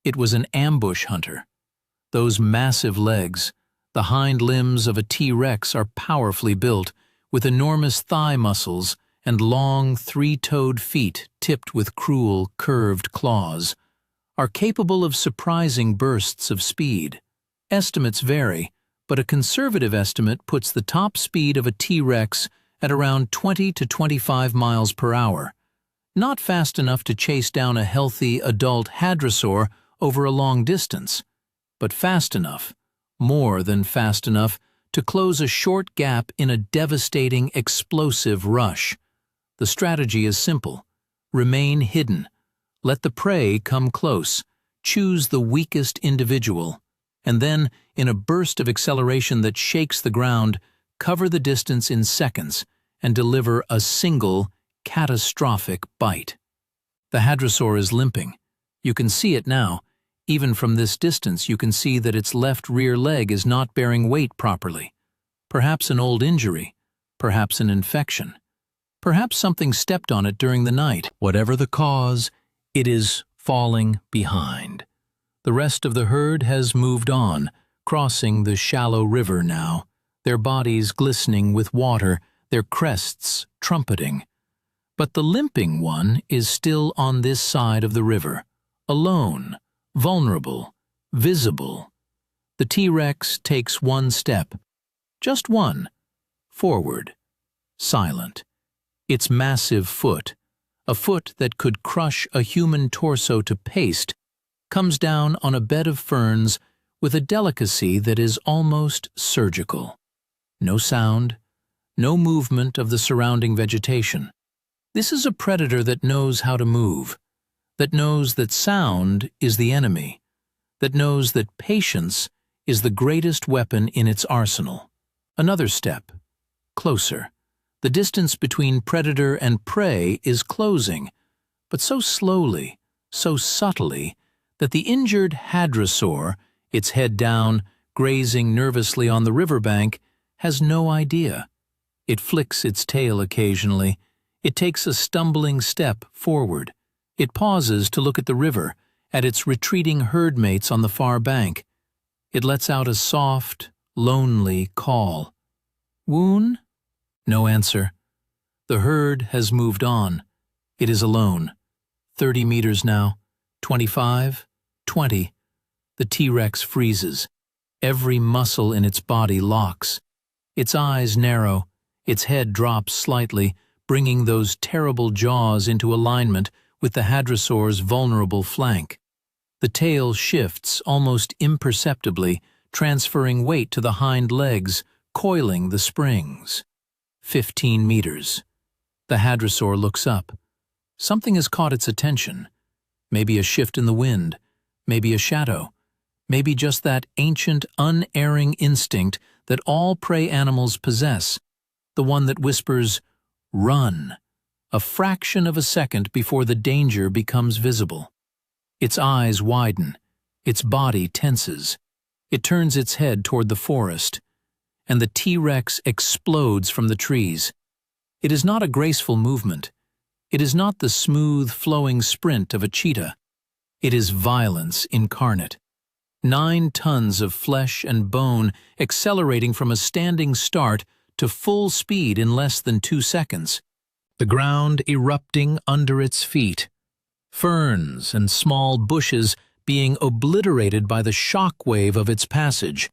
It was an ambush hunter. Those massive legs, the hind limbs of a T-Rex, are powerfully built, with enormous thigh muscles and long, 3-toed feet tipped with cruel, curved claws, are capable of surprising bursts of speed. Estimates vary, but a conservative estimate puts the top speed of a T-Rex at around 20 to 25 miles per hour. Not fast enough to chase down a healthy adult hadrosaur over a long distance, but fast enough, more than fast enough, to close a short gap in a devastating, explosive rush. The strategy is simple. Remain hidden. Let the prey come close. Choose the weakest individual. And then, in a burst of acceleration that shakes the ground, cover the distance in seconds and deliver a single, catastrophic bite. The hadrosaur is limping. You can see it now. Even from this distance, you can see that its left rear leg is not bearing weight properly. Perhaps an old injury. Perhaps an infection. Perhaps something stepped on it during the night. Whatever the cause, it is falling behind. The rest of the herd has moved on, crossing the shallow river now, their bodies glistening with water, their crests trumpeting. But the limping one is still on this side of the river, alone, vulnerable, visible. The T-Rex takes one step, just one, forward, silent. Its massive foot, a foot that could crush a human torso to paste, comes down on a bed of ferns with a delicacy that is almost surgical. No sound, no movement of the surrounding vegetation. This is a predator that knows how to move, that knows that sound is the enemy, that knows that patience is the greatest weapon in its arsenal. Another step, closer. The distance between predator and prey is closing, but so slowly, so subtly, that the injured hadrosaur, its head down, grazing nervously on the riverbank, has no idea. It flicks its tail occasionally. It takes a stumbling step forward. It pauses to look at the river, at its retreating herd mates on the far bank. It lets out a soft, lonely call. Woon? No answer. The herd has moved on. It is alone. 30 meters now. 25, 20. The T-Rex freezes. Every muscle in its body locks. Its eyes narrow. Its head drops slightly, bringing those terrible jaws into alignment with the hadrosaur's vulnerable flank. The tail shifts almost imperceptibly, transferring weight to the hind legs, coiling the springs. 15 meters. The hadrosaur looks up. Something has caught its attention. Maybe a shift in the wind, maybe a shadow, maybe just that ancient, unerring instinct that all prey animals possess, the one that whispers, "Run," a fraction of a second before the danger becomes visible. Its eyes widen, its body tenses. It turns its head toward the forest, and the T-Rex explodes from the trees. It is not a graceful movement. It is not the smooth, flowing sprint of a cheetah. It is violence incarnate. 9 tons of flesh and bone accelerating from a standing start to full speed in less than 2 seconds. The ground erupting under its feet. Ferns and small bushes being obliterated by the shock wave of its passage.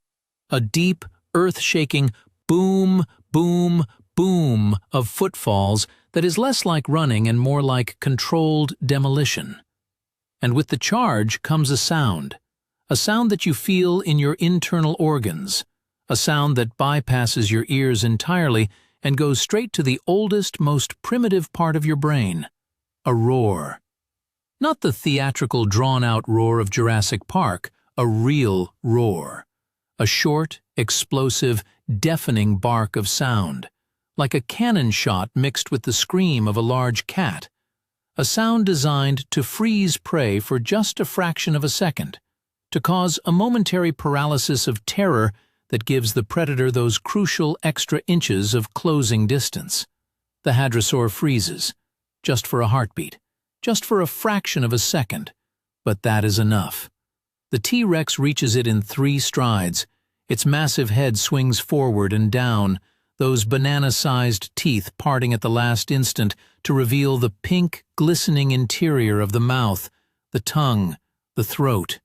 A deep, earth-shaking boom, boom, boom of footfalls that is less like running and more like controlled demolition. And with the charge comes a sound that you feel in your internal organs, a sound that bypasses your ears entirely and goes straight to the oldest, most primitive part of your brain, a roar. Not the theatrical, drawn-out roar of Jurassic Park, a real roar. A short, explosive, deafening bark of sound, like a cannon shot mixed with the scream of a large cat. A sound designed to freeze prey for just a fraction of a second, to cause a momentary paralysis of terror that gives the predator those crucial extra inches of closing distance. The hadrosaur freezes, just for a heartbeat, just for a fraction of a second, but that is enough. The T-Rex reaches it in 3 strides. Its massive head swings forward and down, those banana-sized teeth parting at the last instant to reveal the pink, glistening interior of the mouth, the tongue, the throat.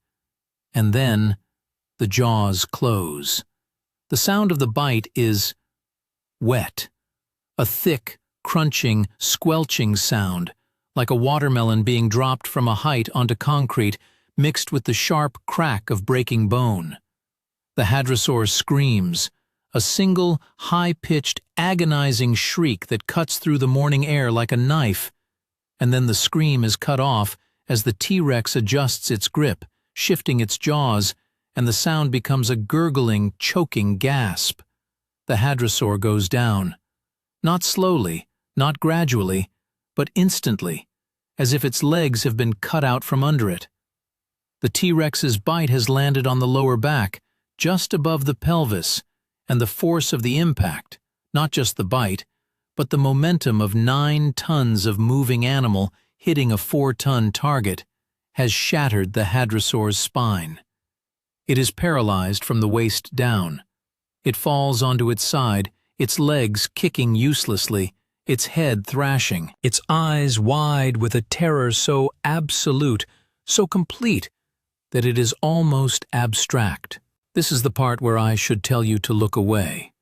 And then the jaws close. The sound of the bite is wet, a thick, crunching, squelching sound, like a watermelon being dropped from a height onto concrete, mixed with the sharp crack of breaking bone. The hadrosaur screams, a single, high-pitched, agonizing shriek that cuts through the morning air like a knife, and then the scream is cut off as the T-Rex adjusts its grip, shifting its jaws, and the sound becomes a gurgling, choking gasp. The hadrosaur goes down. Not slowly, not gradually, but instantly, as if its legs have been cut out from under it. The T-Rex's bite has landed on the lower back, just above the pelvis, and the force of the impact, not just the bite, but the momentum of 9 tons of moving animal hitting a 4-ton target, has shattered the hadrosaur's spine. It is paralyzed from the waist down. It falls onto its side, its legs kicking uselessly, its head thrashing, its eyes wide with a terror so absolute, so complete, that it is almost abstract. This is the part where I should tell you to look away.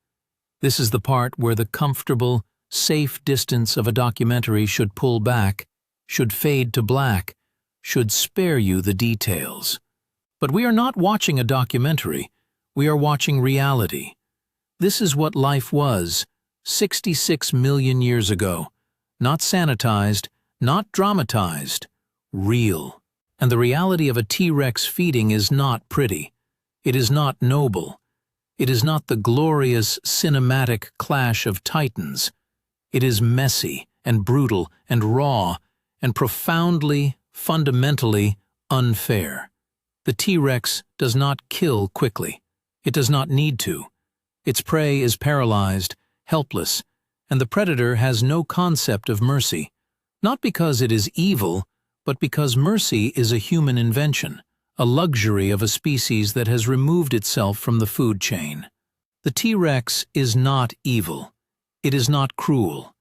This is the part where the comfortable, safe distance of a documentary should pull back, should fade to black, should spare you the details. But we are not watching a documentary, we are watching reality. This is what life was 66 million years ago. Not sanitized, not dramatized, real. And the reality of a T-Rex feeding is not pretty. It is not noble. It is not the glorious cinematic clash of titans. It is messy and brutal and raw and profoundly, fundamentally unfair. The T-Rex does not kill quickly. It does not need to. Its prey is paralyzed, helpless, and the predator has no concept of mercy, not because it is evil, but because mercy is a human invention, a luxury of a species that has removed itself from the food chain. The T-Rex is not evil. It is not cruel.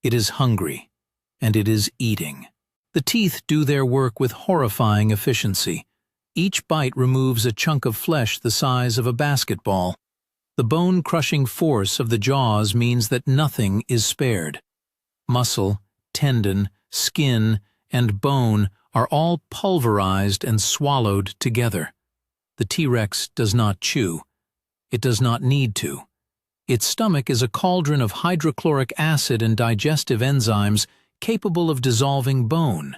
It is hungry, and it is eating. The teeth do their work with horrifying efficiency. Each bite removes a chunk of flesh the size of a basketball. The bone-crushing force of the jaws means that nothing is spared. Muscle, tendon, skin, and bone are all pulverized and swallowed together. The T-Rex does not chew. It does not need to. Its stomach is a cauldron of hydrochloric acid and digestive enzymes capable of dissolving bone,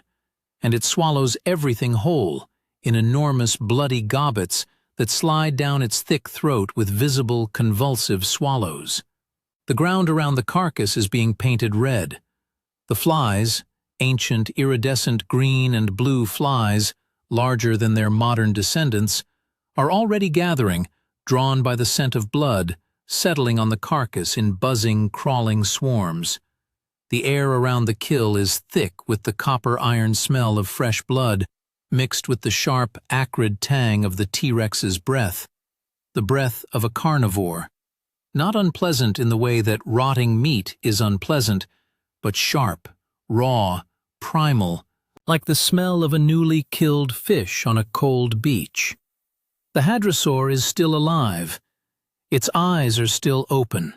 and it swallows everything whole in enormous bloody gobbets that slide down its thick throat with visible convulsive swallows. The ground around the carcass is being painted red. The flies, ancient iridescent green and blue flies, larger than their modern descendants, are already gathering, drawn by the scent of blood, settling on the carcass in buzzing, crawling swarms. The air around the kill is thick with the copper-iron smell of fresh blood, mixed with the sharp, acrid tang of the T-Rex's breath, the breath of a carnivore. Not unpleasant in the way that rotting meat is unpleasant, but sharp, raw, primal, like the smell of a newly killed fish on a cold beach. The hadrosaur is still alive. Its eyes are still open.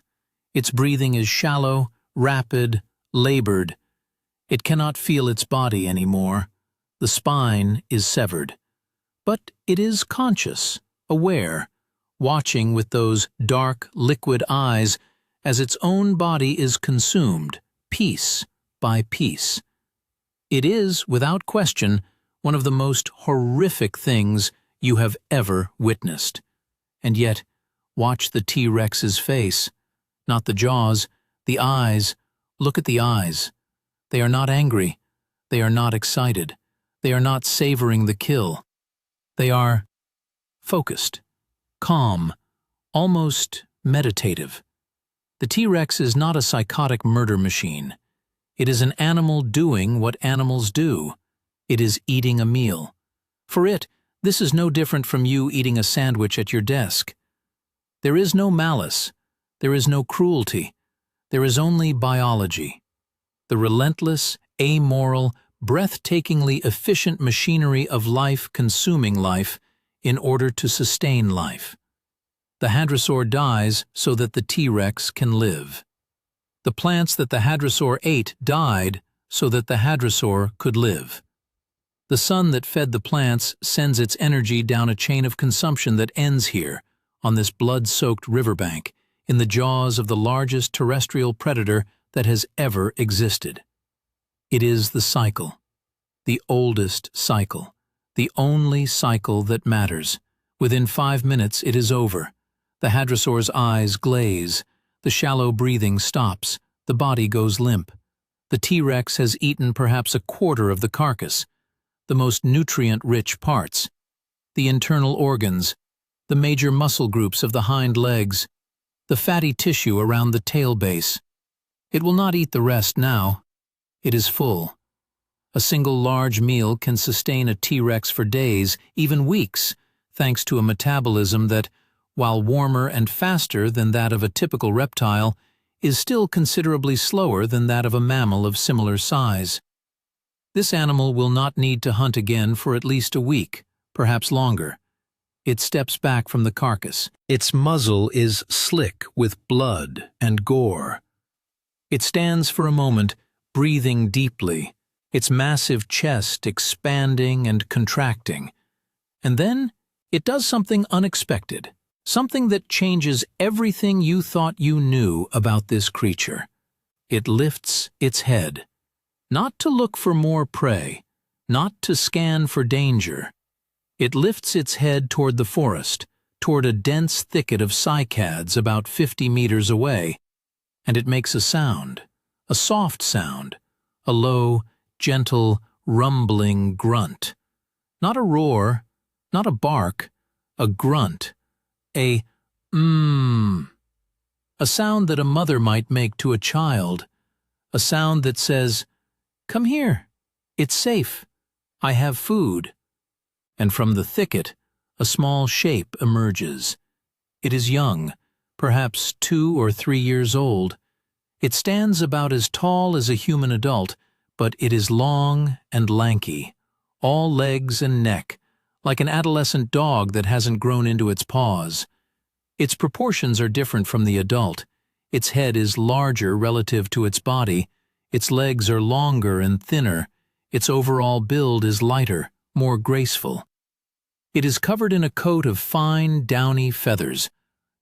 Its breathing is shallow, rapid, labored. It cannot feel its body anymore. The spine is severed. But it is conscious, aware, watching with those dark, liquid eyes as its own body is consumed, piece by piece. It is, without question, one of the most horrific things you have ever witnessed. And yet, watch the T-Rex's face. Not the jaws, the eyes. Look at the eyes. They are not angry. They are not excited. They are not savoring the kill. They are focused, calm, almost meditative. The T-Rex is not a psychotic murder machine. It is an animal doing what animals do. It is eating a meal. For it, this is no different from you eating a sandwich at your desk. There is no malice. There is no cruelty. There is only biology. The relentless, amoral, breathtakingly efficient machinery of life consuming life in order to sustain life. The hadrosaur dies so that the T-Rex can live. The plants that the hadrosaur ate died so that the hadrosaur could live. The sun that fed the plants sends its energy down a chain of consumption that ends here, on this blood-soaked riverbank, in the jaws of the largest terrestrial predator that has ever existed. It is the cycle, the oldest cycle, the only cycle that matters. Within 5 minutes it is over. The hadrosaur's eyes glaze, the shallow breathing stops, the body goes limp. The T-Rex has eaten perhaps a quarter of the carcass, the most nutrient-rich parts, the internal organs, the major muscle groups of the hind legs, the fatty tissue around the tail base. It will not eat the rest now. It is full. A single large meal can sustain a T-Rex for days, even weeks, thanks to a metabolism that, while warmer and faster than that of a typical reptile, is still considerably slower than that of a mammal of similar size. This animal will not need to hunt again for at least a week, perhaps longer. It steps back from the carcass. Its muzzle is slick with blood and gore. It stands for a moment, breathing deeply, its massive chest expanding and contracting. And then it does something unexpected, something that changes everything you thought you knew about this creature. It lifts its head, not to look for more prey, not to scan for danger. It lifts its head toward the forest, toward a dense thicket of cycads about 50 meters away, and it makes a sound, a soft sound, a low, gentle, rumbling grunt. Not a roar, not a bark, a grunt, a a sound that a mother might make to a child, a sound that says, "Come here, it's safe, I have food." And from the thicket, a small shape emerges. It is young, perhaps 2 or 3 years old. It stands about as tall as a human adult, but it is long and lanky, all legs and neck, like an adolescent dog that hasn't grown into its paws. Its proportions are different from the adult. Its head is larger relative to its body, its legs are longer and thinner, its overall build is lighter, more graceful. It is covered in a coat of fine, downy feathers,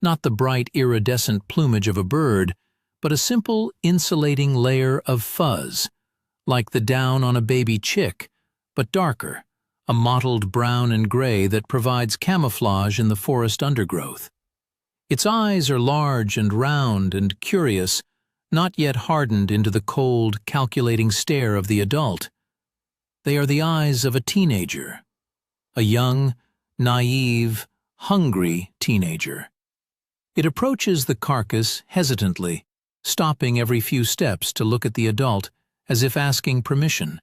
not the bright, iridescent plumage of a bird, but a simple, insulating layer of fuzz, like the down on a baby chick, but darker, a mottled brown and gray that provides camouflage in the forest undergrowth. Its eyes are large and round and curious, not yet hardened into the cold, calculating stare of the adult. They are the eyes of a teenager, a young, naive, hungry teenager. It approaches the carcass hesitantly, stopping every few steps to look at the adult, as if asking permission.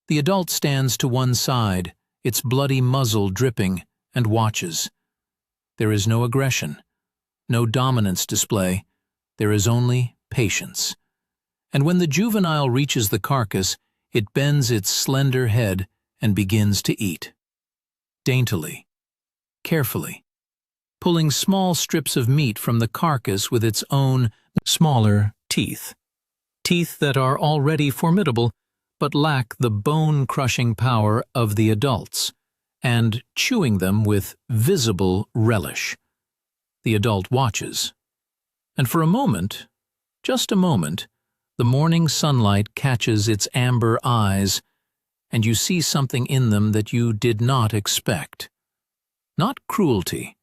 The adult stands to one side, its bloody muzzle dripping, and watches. There is no aggression, no dominance display, there is only patience. And when the juvenile reaches the carcass, it bends its slender head and begins to eat. Daintily, carefully, pulling small strips of meat from the carcass with its own smaller teeth. Teeth that are already formidable, but lack the bone-crushing power of the adults, and chewing them with visible relish. The adult watches. And for a moment, just a moment, the morning sunlight catches its amber eyes, and you see something in them that you did not expect. Not cruelty,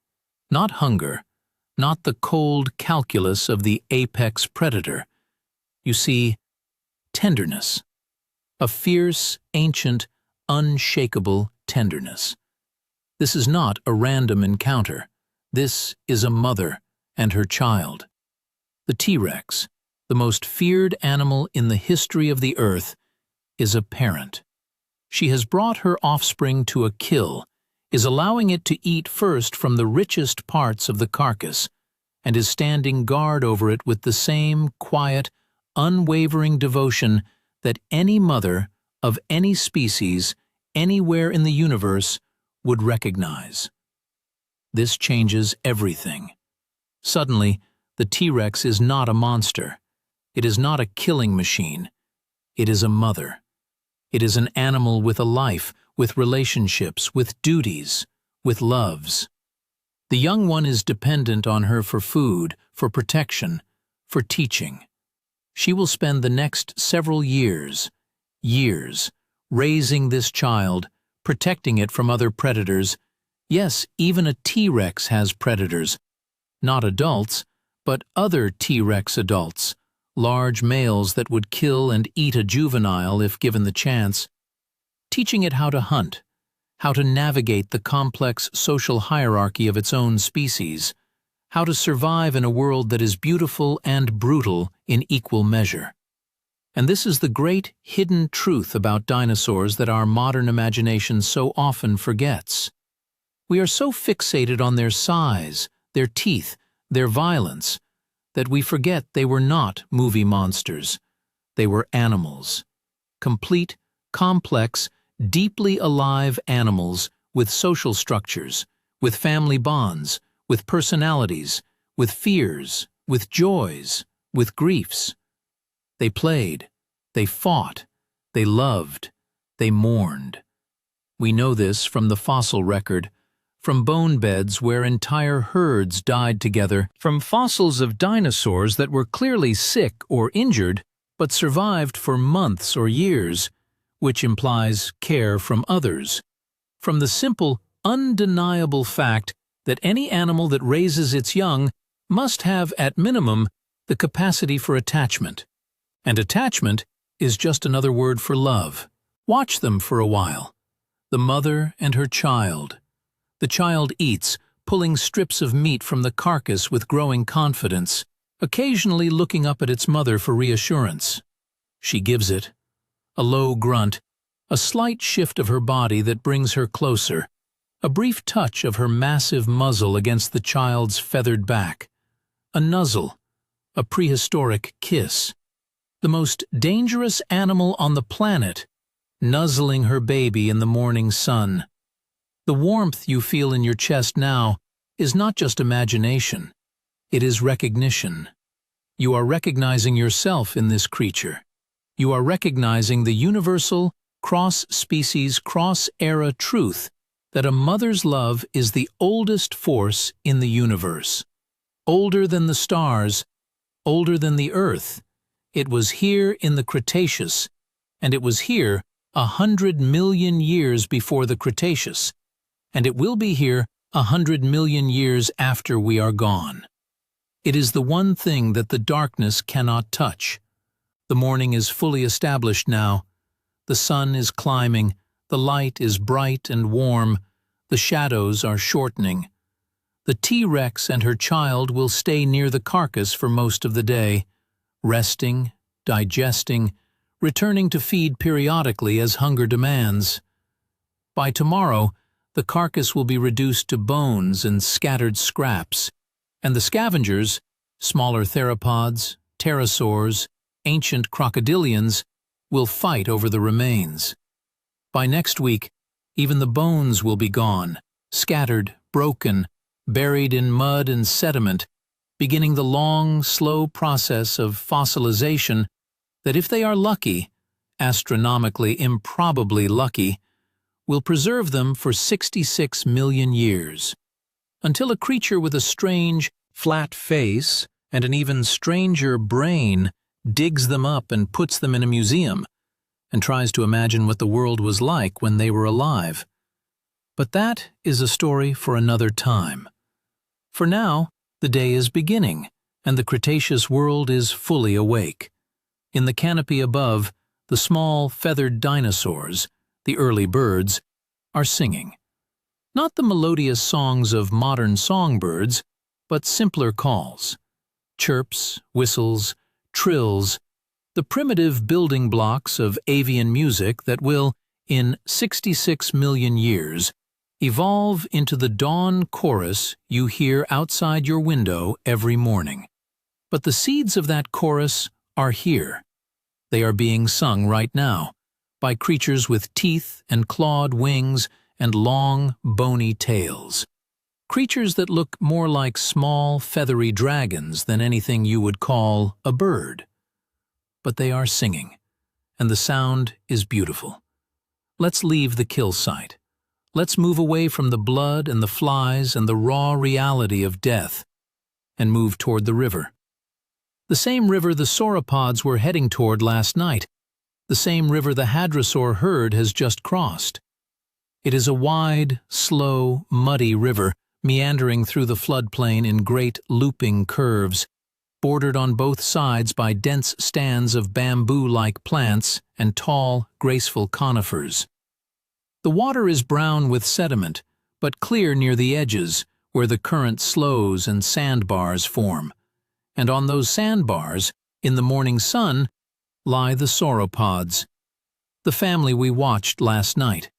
not hunger, not the cold calculus of the apex predator. You see tenderness, a fierce, ancient, unshakable tenderness. This is not a random encounter. This is a mother and her child. The T-Rex, the most feared animal in the history of the earth, is a parent. She has brought her offspring to a kill, is allowing it to eat first from the richest parts of the carcass, and is standing guard over it with the same quiet, unwavering devotion that any mother of any species, anywhere in the universe, would recognize. This changes everything. Suddenly, the T-Rex is not a monster. It is not a killing machine. It is a mother. It is an animal with a life, with relationships, with duties, with loves. The young one is dependent on her for food, for protection, for teaching. She will spend the next several years, raising this child, protecting it from other predators. Yes, even a T-Rex has predators. Not adults, but other T-Rex adults, large males that would kill and eat a juvenile if given the chance. Teaching it how to hunt, how to navigate the complex social hierarchy of its own species, how to survive in a world that is beautiful and brutal in equal measure. And this is the great hidden truth about dinosaurs that our modern imagination so often forgets. We are so fixated on their size, their teeth, their violence, that we forget they were not movie monsters. They were animals. Complete, complex, deeply alive animals with social structures, with family bonds, with personalities, with fears, with joys, with griefs. They played, they fought, they loved, they mourned. We know this from the fossil record, from bone beds where entire herds died together, from fossils of dinosaurs that were clearly sick or injured, but survived for months or years, which implies care from others, from the simple, undeniable fact that any animal that raises its young must have, at minimum, the capacity for attachment. And attachment is just another word for love. Watch them for a while. The mother and her child. The child eats, pulling strips of meat from the carcass with growing confidence, occasionally looking up at its mother for reassurance. She gives it. A low grunt, a slight shift of her body that brings her closer, a brief touch of her massive muzzle against the child's feathered back, a nuzzle, a prehistoric kiss. The most dangerous animal on the planet, nuzzling her baby in the morning sun. The warmth you feel in your chest now is not just imagination, it is recognition. You are recognizing yourself in this creature. You are recognizing the universal, cross-species, cross-era truth that a mother's love is the oldest force in the universe. Older than the stars, older than the earth. It was here in the Cretaceous, and it was here 100 million years before the Cretaceous, and it will be here 100 million years after we are gone. It is the one thing that the darkness cannot touch. The morning is fully established now. The sun is climbing, the light is bright and warm, the shadows are shortening. The T-Rex and her child will stay near the carcass for most of the day, resting, digesting, returning to feed periodically as hunger demands. By tomorrow, the carcass will be reduced to bones and scattered scraps, and the scavengers, smaller theropods, pterosaurs, ancient crocodilians, will fight over the remains. By next week, even the bones will be gone, scattered, broken, buried in mud and sediment, beginning the long, slow process of fossilization that, if they are lucky, astronomically improbably lucky, will preserve them for 66 million years, until a creature with a strange, flat face and an even stranger brain digs them up and puts them in a museum, and tries to imagine what the world was like when they were alive. But that is a story for another time. For now, the day is beginning, and the Cretaceous world is fully awake. In the canopy above, the small feathered dinosaurs, the early birds, are singing. Not the melodious songs of modern songbirds, but simpler calls. Chirps, whistles, trills, the primitive building blocks of avian music that will, in 66 million years, evolve into the dawn chorus you hear outside your window every morning. But the seeds of that chorus are here. They are being sung right now by creatures with teeth and clawed wings and long, bony tails. Creatures that look more like small, feathery dragons than anything you would call a bird. but they are singing, and the sound is beautiful. Let's leave the kill site. Let's move away from the blood and the flies and the raw reality of death, and move toward the river. The same river the sauropods were heading toward last night, the same river the hadrosaur herd has just crossed. It is a wide, slow, muddy river meandering through the floodplain in great looping curves, bordered on both sides by dense stands of bamboo-like plants and tall, graceful conifers. The water is brown with sediment, but clear near the edges, where the current slows and sandbars form. And on those sandbars, in the morning sun, lie the sauropods, the family we watched last night.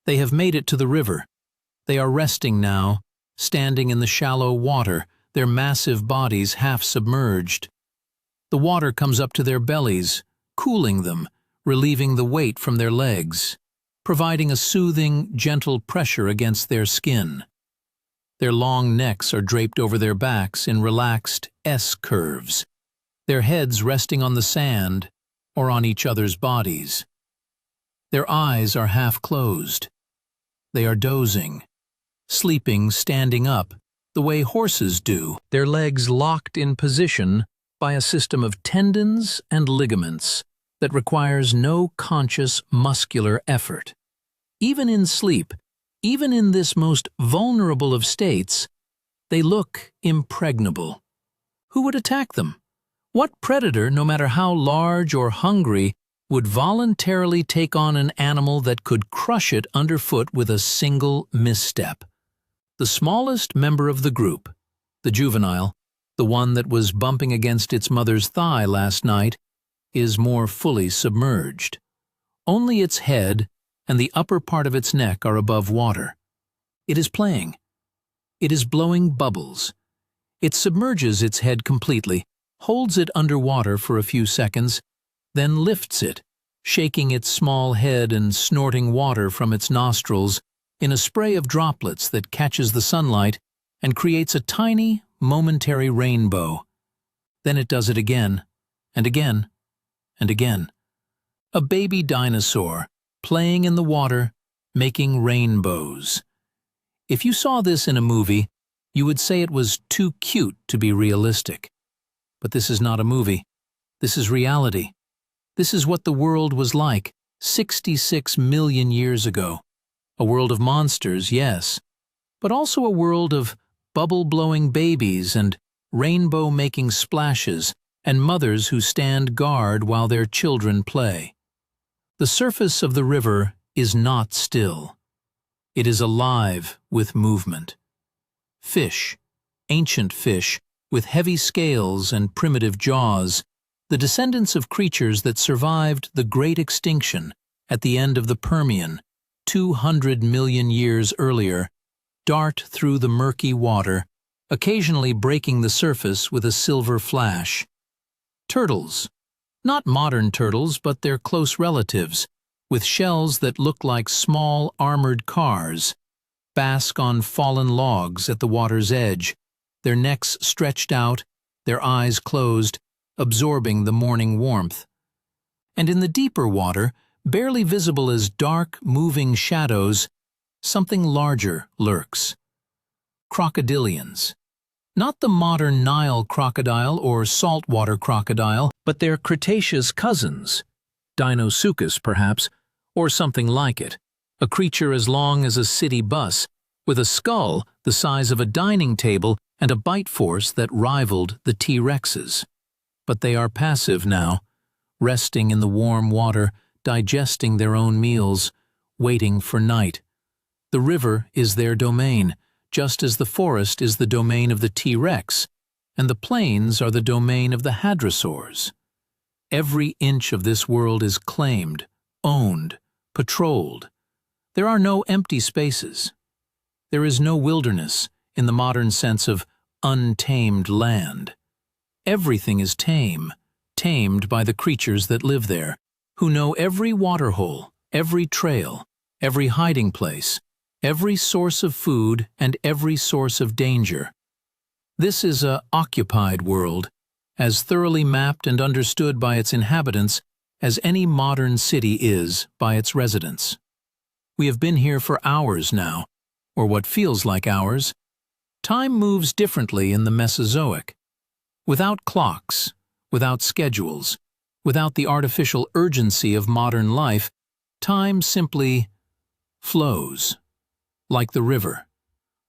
They have made it to the river. They are resting now, standing in the shallow water, their massive bodies half submerged. The water comes up to their bellies, cooling them, relieving the weight from their legs, providing a soothing, gentle pressure against their skin. Their long necks are draped over their backs in relaxed S-curves, their heads resting on the sand or on each other's bodies. Their eyes are half closed. They are dozing, sleeping standing up, the way horses do, their legs locked in position by a system of tendons and ligaments that requires no conscious muscular effort. Even in sleep, even in this most vulnerable of states, they look impregnable. Who would attack them? What predator, no matter how large or hungry, would voluntarily take on an animal that could crush it underfoot with a single misstep? The smallest member of the group, the juvenile, the one that was bumping against its mother's thigh last night, is more fully submerged. Only its head and the upper part of its neck are above water. It is playing. It is blowing bubbles. It submerges its head completely, holds it underwater for a few seconds, then lifts it, shaking its small head and snorting water from its nostrils in a spray of droplets that catches the sunlight and creates a tiny, momentary rainbow. Then it does it again, and again, and again. A baby dinosaur, playing in the water, making rainbows. If you saw this in a movie, you would say it was too cute to be realistic. But this is not a movie. This is reality. This is what the world was like 66 million years ago. A world of monsters, yes, but also a world of bubble-blowing babies and rainbow-making splashes and mothers who stand guard while their children play. The surface of the river is not still. It is alive with movement. Fish, ancient fish, with heavy scales and primitive jaws, the descendants of creatures that survived the Great Extinction at the end of the Permian 200 million years earlier, dart through the murky water, occasionally breaking the surface with a silver flash. Turtles, not modern turtles but their close relatives, with shells that look like small armored cars, bask on fallen logs at the water's edge, their necks stretched out, their eyes closed, absorbing the morning warmth. And in the deeper water, barely visible as dark, moving shadows, something larger lurks. Crocodilians. Not the modern Nile crocodile or saltwater crocodile, but their Cretaceous cousins. Deinosuchus, perhaps, or something like it. A creature as long as a city bus, with a skull the size of a dining table and a bite force that rivaled the T-Rex's. But they are passive now, resting in the warm water, digesting their own meals, waiting for night. The river is their domain, just as the forest is the domain of the T-Rex, and the plains are the domain of the hadrosaurs. Every inch of this world is claimed, owned, patrolled. There are no empty spaces. There is no wilderness in the modern sense of untamed land. Everything is tame, tamed by the creatures that live there, who know every waterhole, every trail, every hiding place, every source of food and every source of danger. This is a occupied world, as thoroughly mapped and understood by its inhabitants as any modern city is by its residents. We have been here for hours now, or what feels like hours. Time moves differently in the Mesozoic. Without clocks, without schedules, without the artificial urgency of modern life, time simply flows. Like the river,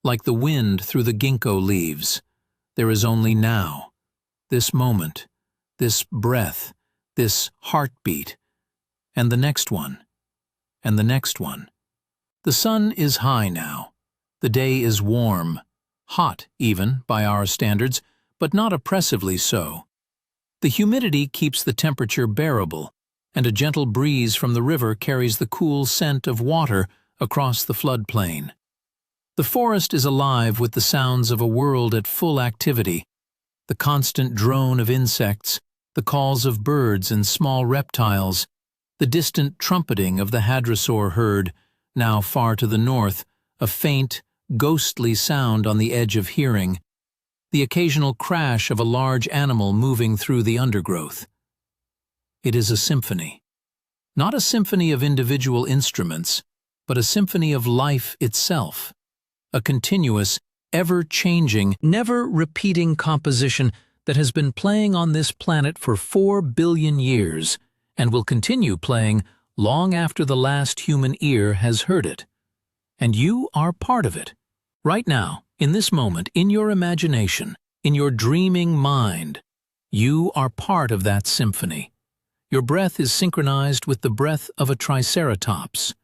like the wind through the ginkgo leaves. There is only now, this moment, this breath, this heartbeat, and the next one, and the next one. The sun is high now. The day is warm, hot even by our standards, but not oppressively so. The humidity keeps the temperature bearable, and a gentle breeze from the river carries the cool scent of water across the floodplain. The forest is alive with the sounds of a world at full activity, the constant drone of insects, the calls of birds and small reptiles, the distant trumpeting of the hadrosaur herd, now far to the north, a faint, ghostly sound on the edge of hearing, the occasional crash of a large animal moving through the undergrowth. It is a symphony. Not a symphony of individual instruments, but a symphony of life itself. A continuous, ever-changing, never-repeating composition that has been playing on this planet for 4 billion years and will continue playing long after the last human ear has heard it. And you are part of it. Right now, in this moment, in your imagination, in your dreaming mind, you are part of that symphony. Your breath is synchronized with the breath of a triceratops.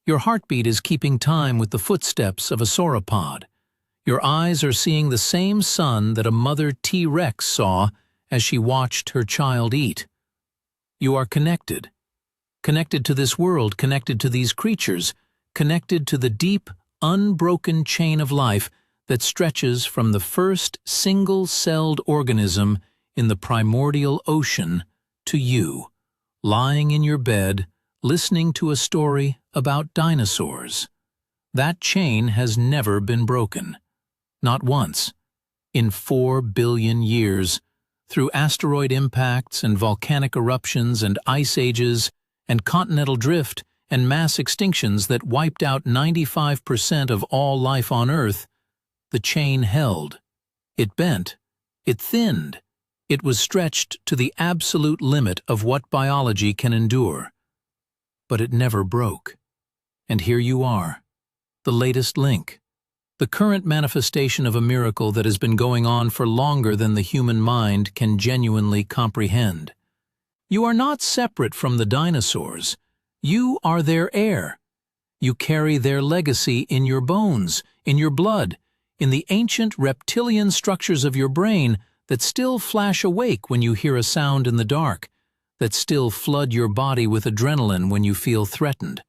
Your heartbeat is keeping time with the footsteps of a sauropod. Your eyes are seeing the same sun that a mother T-Rex saw as she watched her child eat. You are connected. Connected to this world, connected to these creatures, connected to the deep, unbroken chain of life that stretches from the first single-celled organism in the primordial ocean to you, lying in your bed, listening to a story about dinosaurs. That chain has never been broken. Not once. In 4 billion years, through asteroid impacts and volcanic eruptions and ice ages and continental drift and mass extinctions that wiped out 95% of all life on Earth, the chain held. It bent. It thinned. It was stretched to the absolute limit of what biology can endure. But it never broke. And here you are, the latest link, the current manifestation of a miracle that has been going on for longer than the human mind can genuinely comprehend. You are not separate from the dinosaurs. You are their heir. You carry their legacy in your bones, in your blood, in the ancient reptilian structures of your brain that still flash awake when you hear a sound in the dark, that still flood your body with adrenaline when you feel threatened,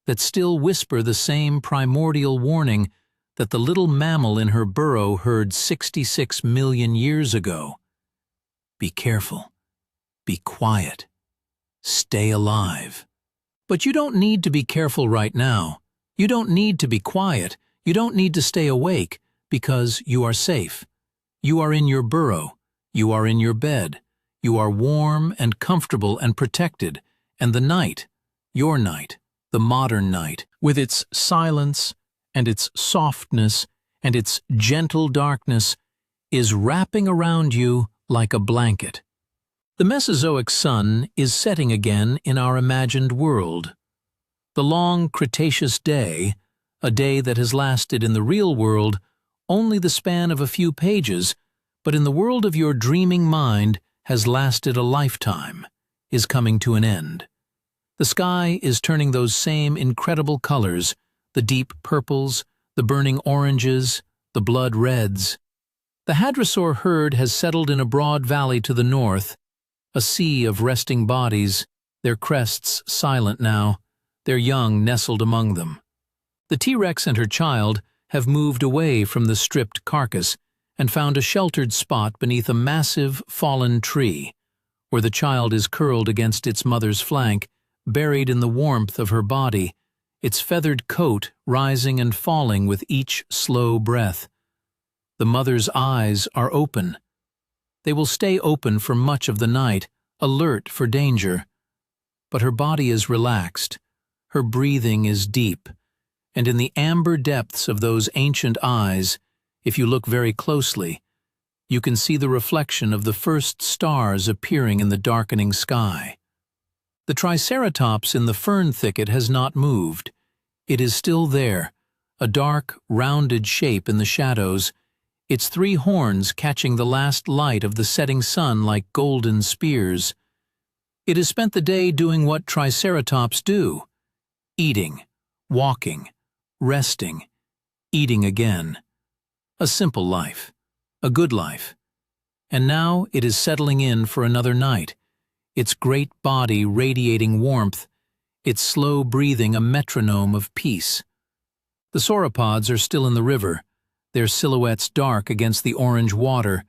that still whisper the same primordial warning that the little mammal in her burrow heard 66 million years ago. Be careful. Be quiet. Stay alive. But you don't need to be careful right now. You don't need to be quiet. You don't need to stay awake, because you are safe. You are in your burrow. You are in your bed. You are warm and comfortable and protected, and the night, your night, the modern night, with its silence and its softness and its gentle darkness, is wrapping around you like a blanket. The Mesozoic sun is setting again in our imagined world. The long Cretaceous day, a day that has lasted in the real world only the span of a few pages, but in the world of your dreaming mind has lasted a lifetime, is coming to an end. The sky is turning those same incredible colors, the deep purples, the burning oranges, the blood reds. The hadrosaur herd has settled in a broad valley to the north, a sea of resting bodies, their crests silent now, their young nestled among them. The T-Rex and her child have moved away from the stripped carcass and found a sheltered spot beneath a massive fallen tree, where the child is curled against its mother's flank, buried in the warmth of her body, its feathered coat rising and falling with each slow breath. The mother's eyes are open. They will stay open for much of the night, alert for danger. But her body is relaxed, her breathing is deep, and in the amber depths of those ancient eyes, if you look very closely, you can see the reflection of the first stars appearing in the darkening sky. The Triceratops in the fern thicket has not moved. It is still there, a dark, rounded shape in the shadows, its three horns catching the last light of the setting sun like golden spears. It has spent the day doing what Triceratops do: eating, walking, resting, eating again. A simple life, a good life. And now it is settling in for another night, its great body radiating warmth, its slow breathing a metronome of peace. The sauropods are still in the river, their silhouettes dark against the orange water,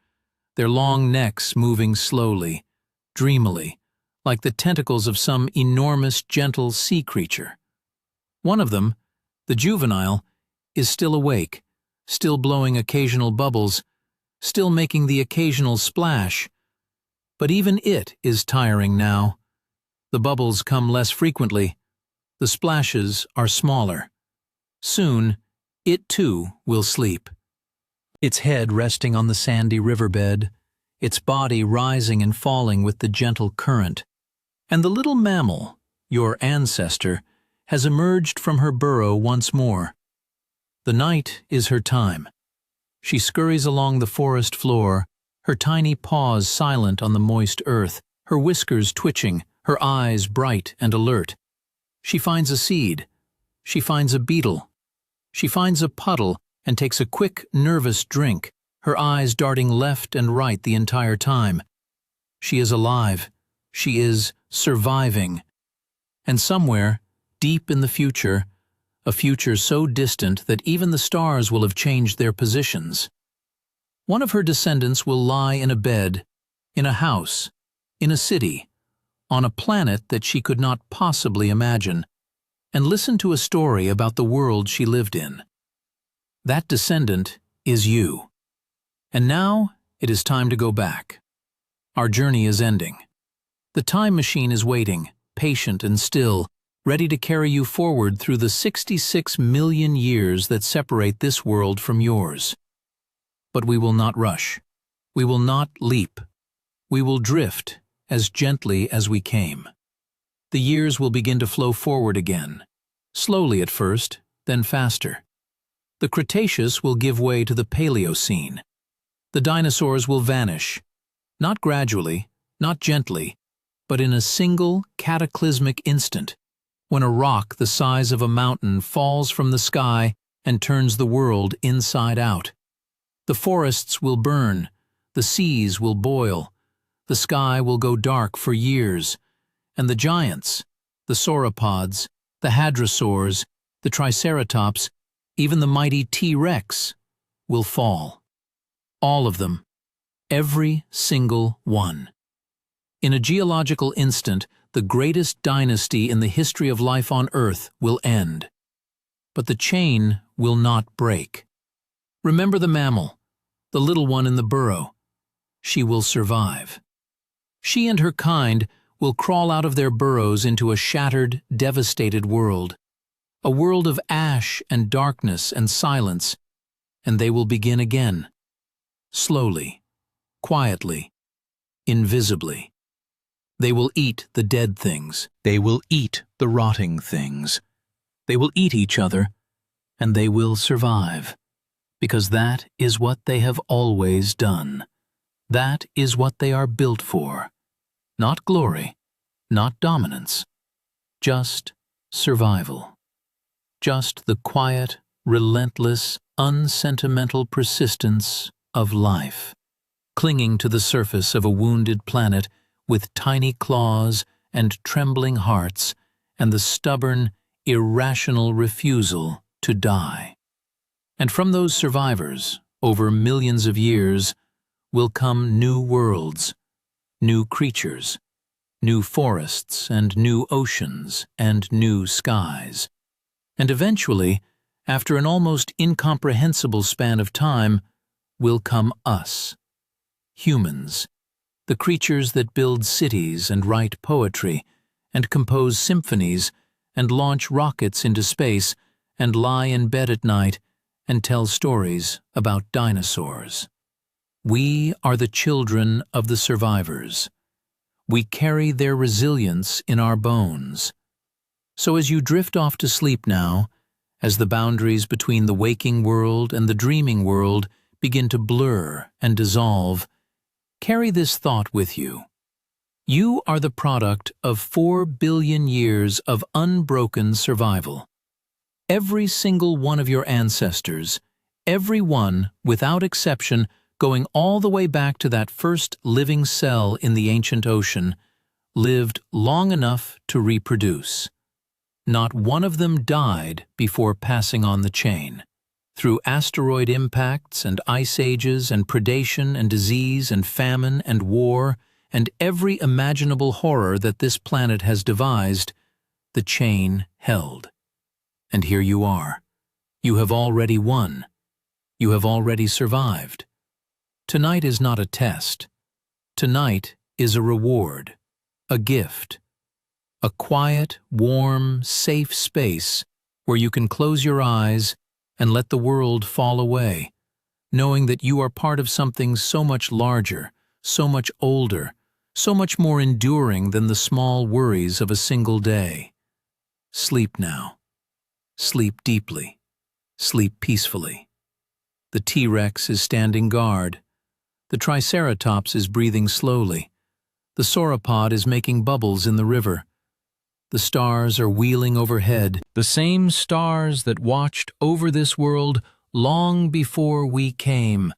their long necks moving slowly, dreamily, like the tentacles of some enormous, gentle sea creature. One of them, the juvenile, is still awake, still blowing occasional bubbles, still making the occasional splash. But even it is tiring now. The bubbles come less frequently. The splashes are smaller. Soon, it too will sleep. Its head resting on the sandy riverbed, its body rising and falling with the gentle current. And the little mammal, your ancestor, has emerged from her burrow once more. The night is her time. She scurries along the forest floor, her tiny paws silent on the moist earth, her whiskers twitching, her eyes bright and alert. She finds a seed. She finds a beetle. She finds a puddle and takes a quick, nervous drink, her eyes darting left and right the entire time. She is alive. She is surviving. And somewhere, deep in the future, a future so distant that even the stars will have changed their positions, one of her descendants will lie in a bed, in a house, in a city, on a planet that she could not possibly imagine, and listen to a story about the world she lived in. That descendant is you. And now it is time to go back. Our journey is ending. The time machine is waiting, patient and still, ready to carry you forward through the 66 million years that separate this world from yours. But we will not rush. We will not leap. We will drift as gently as we came. The years will begin to flow forward again, slowly at first, then faster. The Cretaceous will give way to the Paleocene. The dinosaurs will vanish, not gradually, not gently, but in a single cataclysmic instant, when a rock the size of a mountain falls from the sky and turns the world inside out. The forests will burn, the seas will boil, the sky will go dark for years, and the giants, the sauropods, the hadrosaurs, the triceratops, even the mighty T-Rex, will fall. All of them, every single one. In a geological instant, the greatest dynasty in the history of life on Earth will end. But the chain will not break. Remember the mammal, the little one in the burrow. She will survive. She and her kind will crawl out of their burrows into a shattered, devastated world. A world of ash and darkness and silence, and they will begin again. Slowly, quietly, invisibly. They will eat the dead things. They will eat the rotting things. They will eat each other, and they will survive. Because that is what they have always done. That is what they are built for. Not glory, not dominance. Just survival. Just the quiet, relentless, unsentimental persistence of life, clinging to the surface of a wounded planet with tiny claws and trembling hearts and the stubborn, irrational refusal to die. And from those survivors, over millions of years, will come new worlds, new creatures, new forests and new oceans and new skies. And eventually, after an almost incomprehensible span of time, will come us. humans, the creatures that build cities and write poetry, and compose symphonies, and launch rockets into space, and lie in bed at night and tell stories about dinosaurs. We are the children of the survivors. We carry their resilience in our bones. So as you drift off to sleep now, as the boundaries between the waking world and the dreaming world begin to blur and dissolve, carry this thought with you. You are the product of 4 billion years of unbroken survival. Every single one of your ancestors, every one, without exception, going all the way back to that first living cell in the ancient ocean, lived long enough to reproduce. Not one of them died before passing on the chain. Through asteroid impacts and ice ages and predation and disease and famine and war and every imaginable horror that this planet has devised, the chain held. And here you are. You have already won. You have already survived. Tonight is not a test. Tonight is a reward, a gift. A quiet, warm, safe space where you can close your eyes and let the world fall away, knowing that you are part of something so much larger, so much older, so much more enduring than the small worries of a single day. Sleep now. Sleep deeply. Sleep peacefully. The T-Rex is standing guard. The Triceratops is breathing slowly. The sauropod is making bubbles in the river. The stars are wheeling overhead, the same stars that watched over this world long before we came.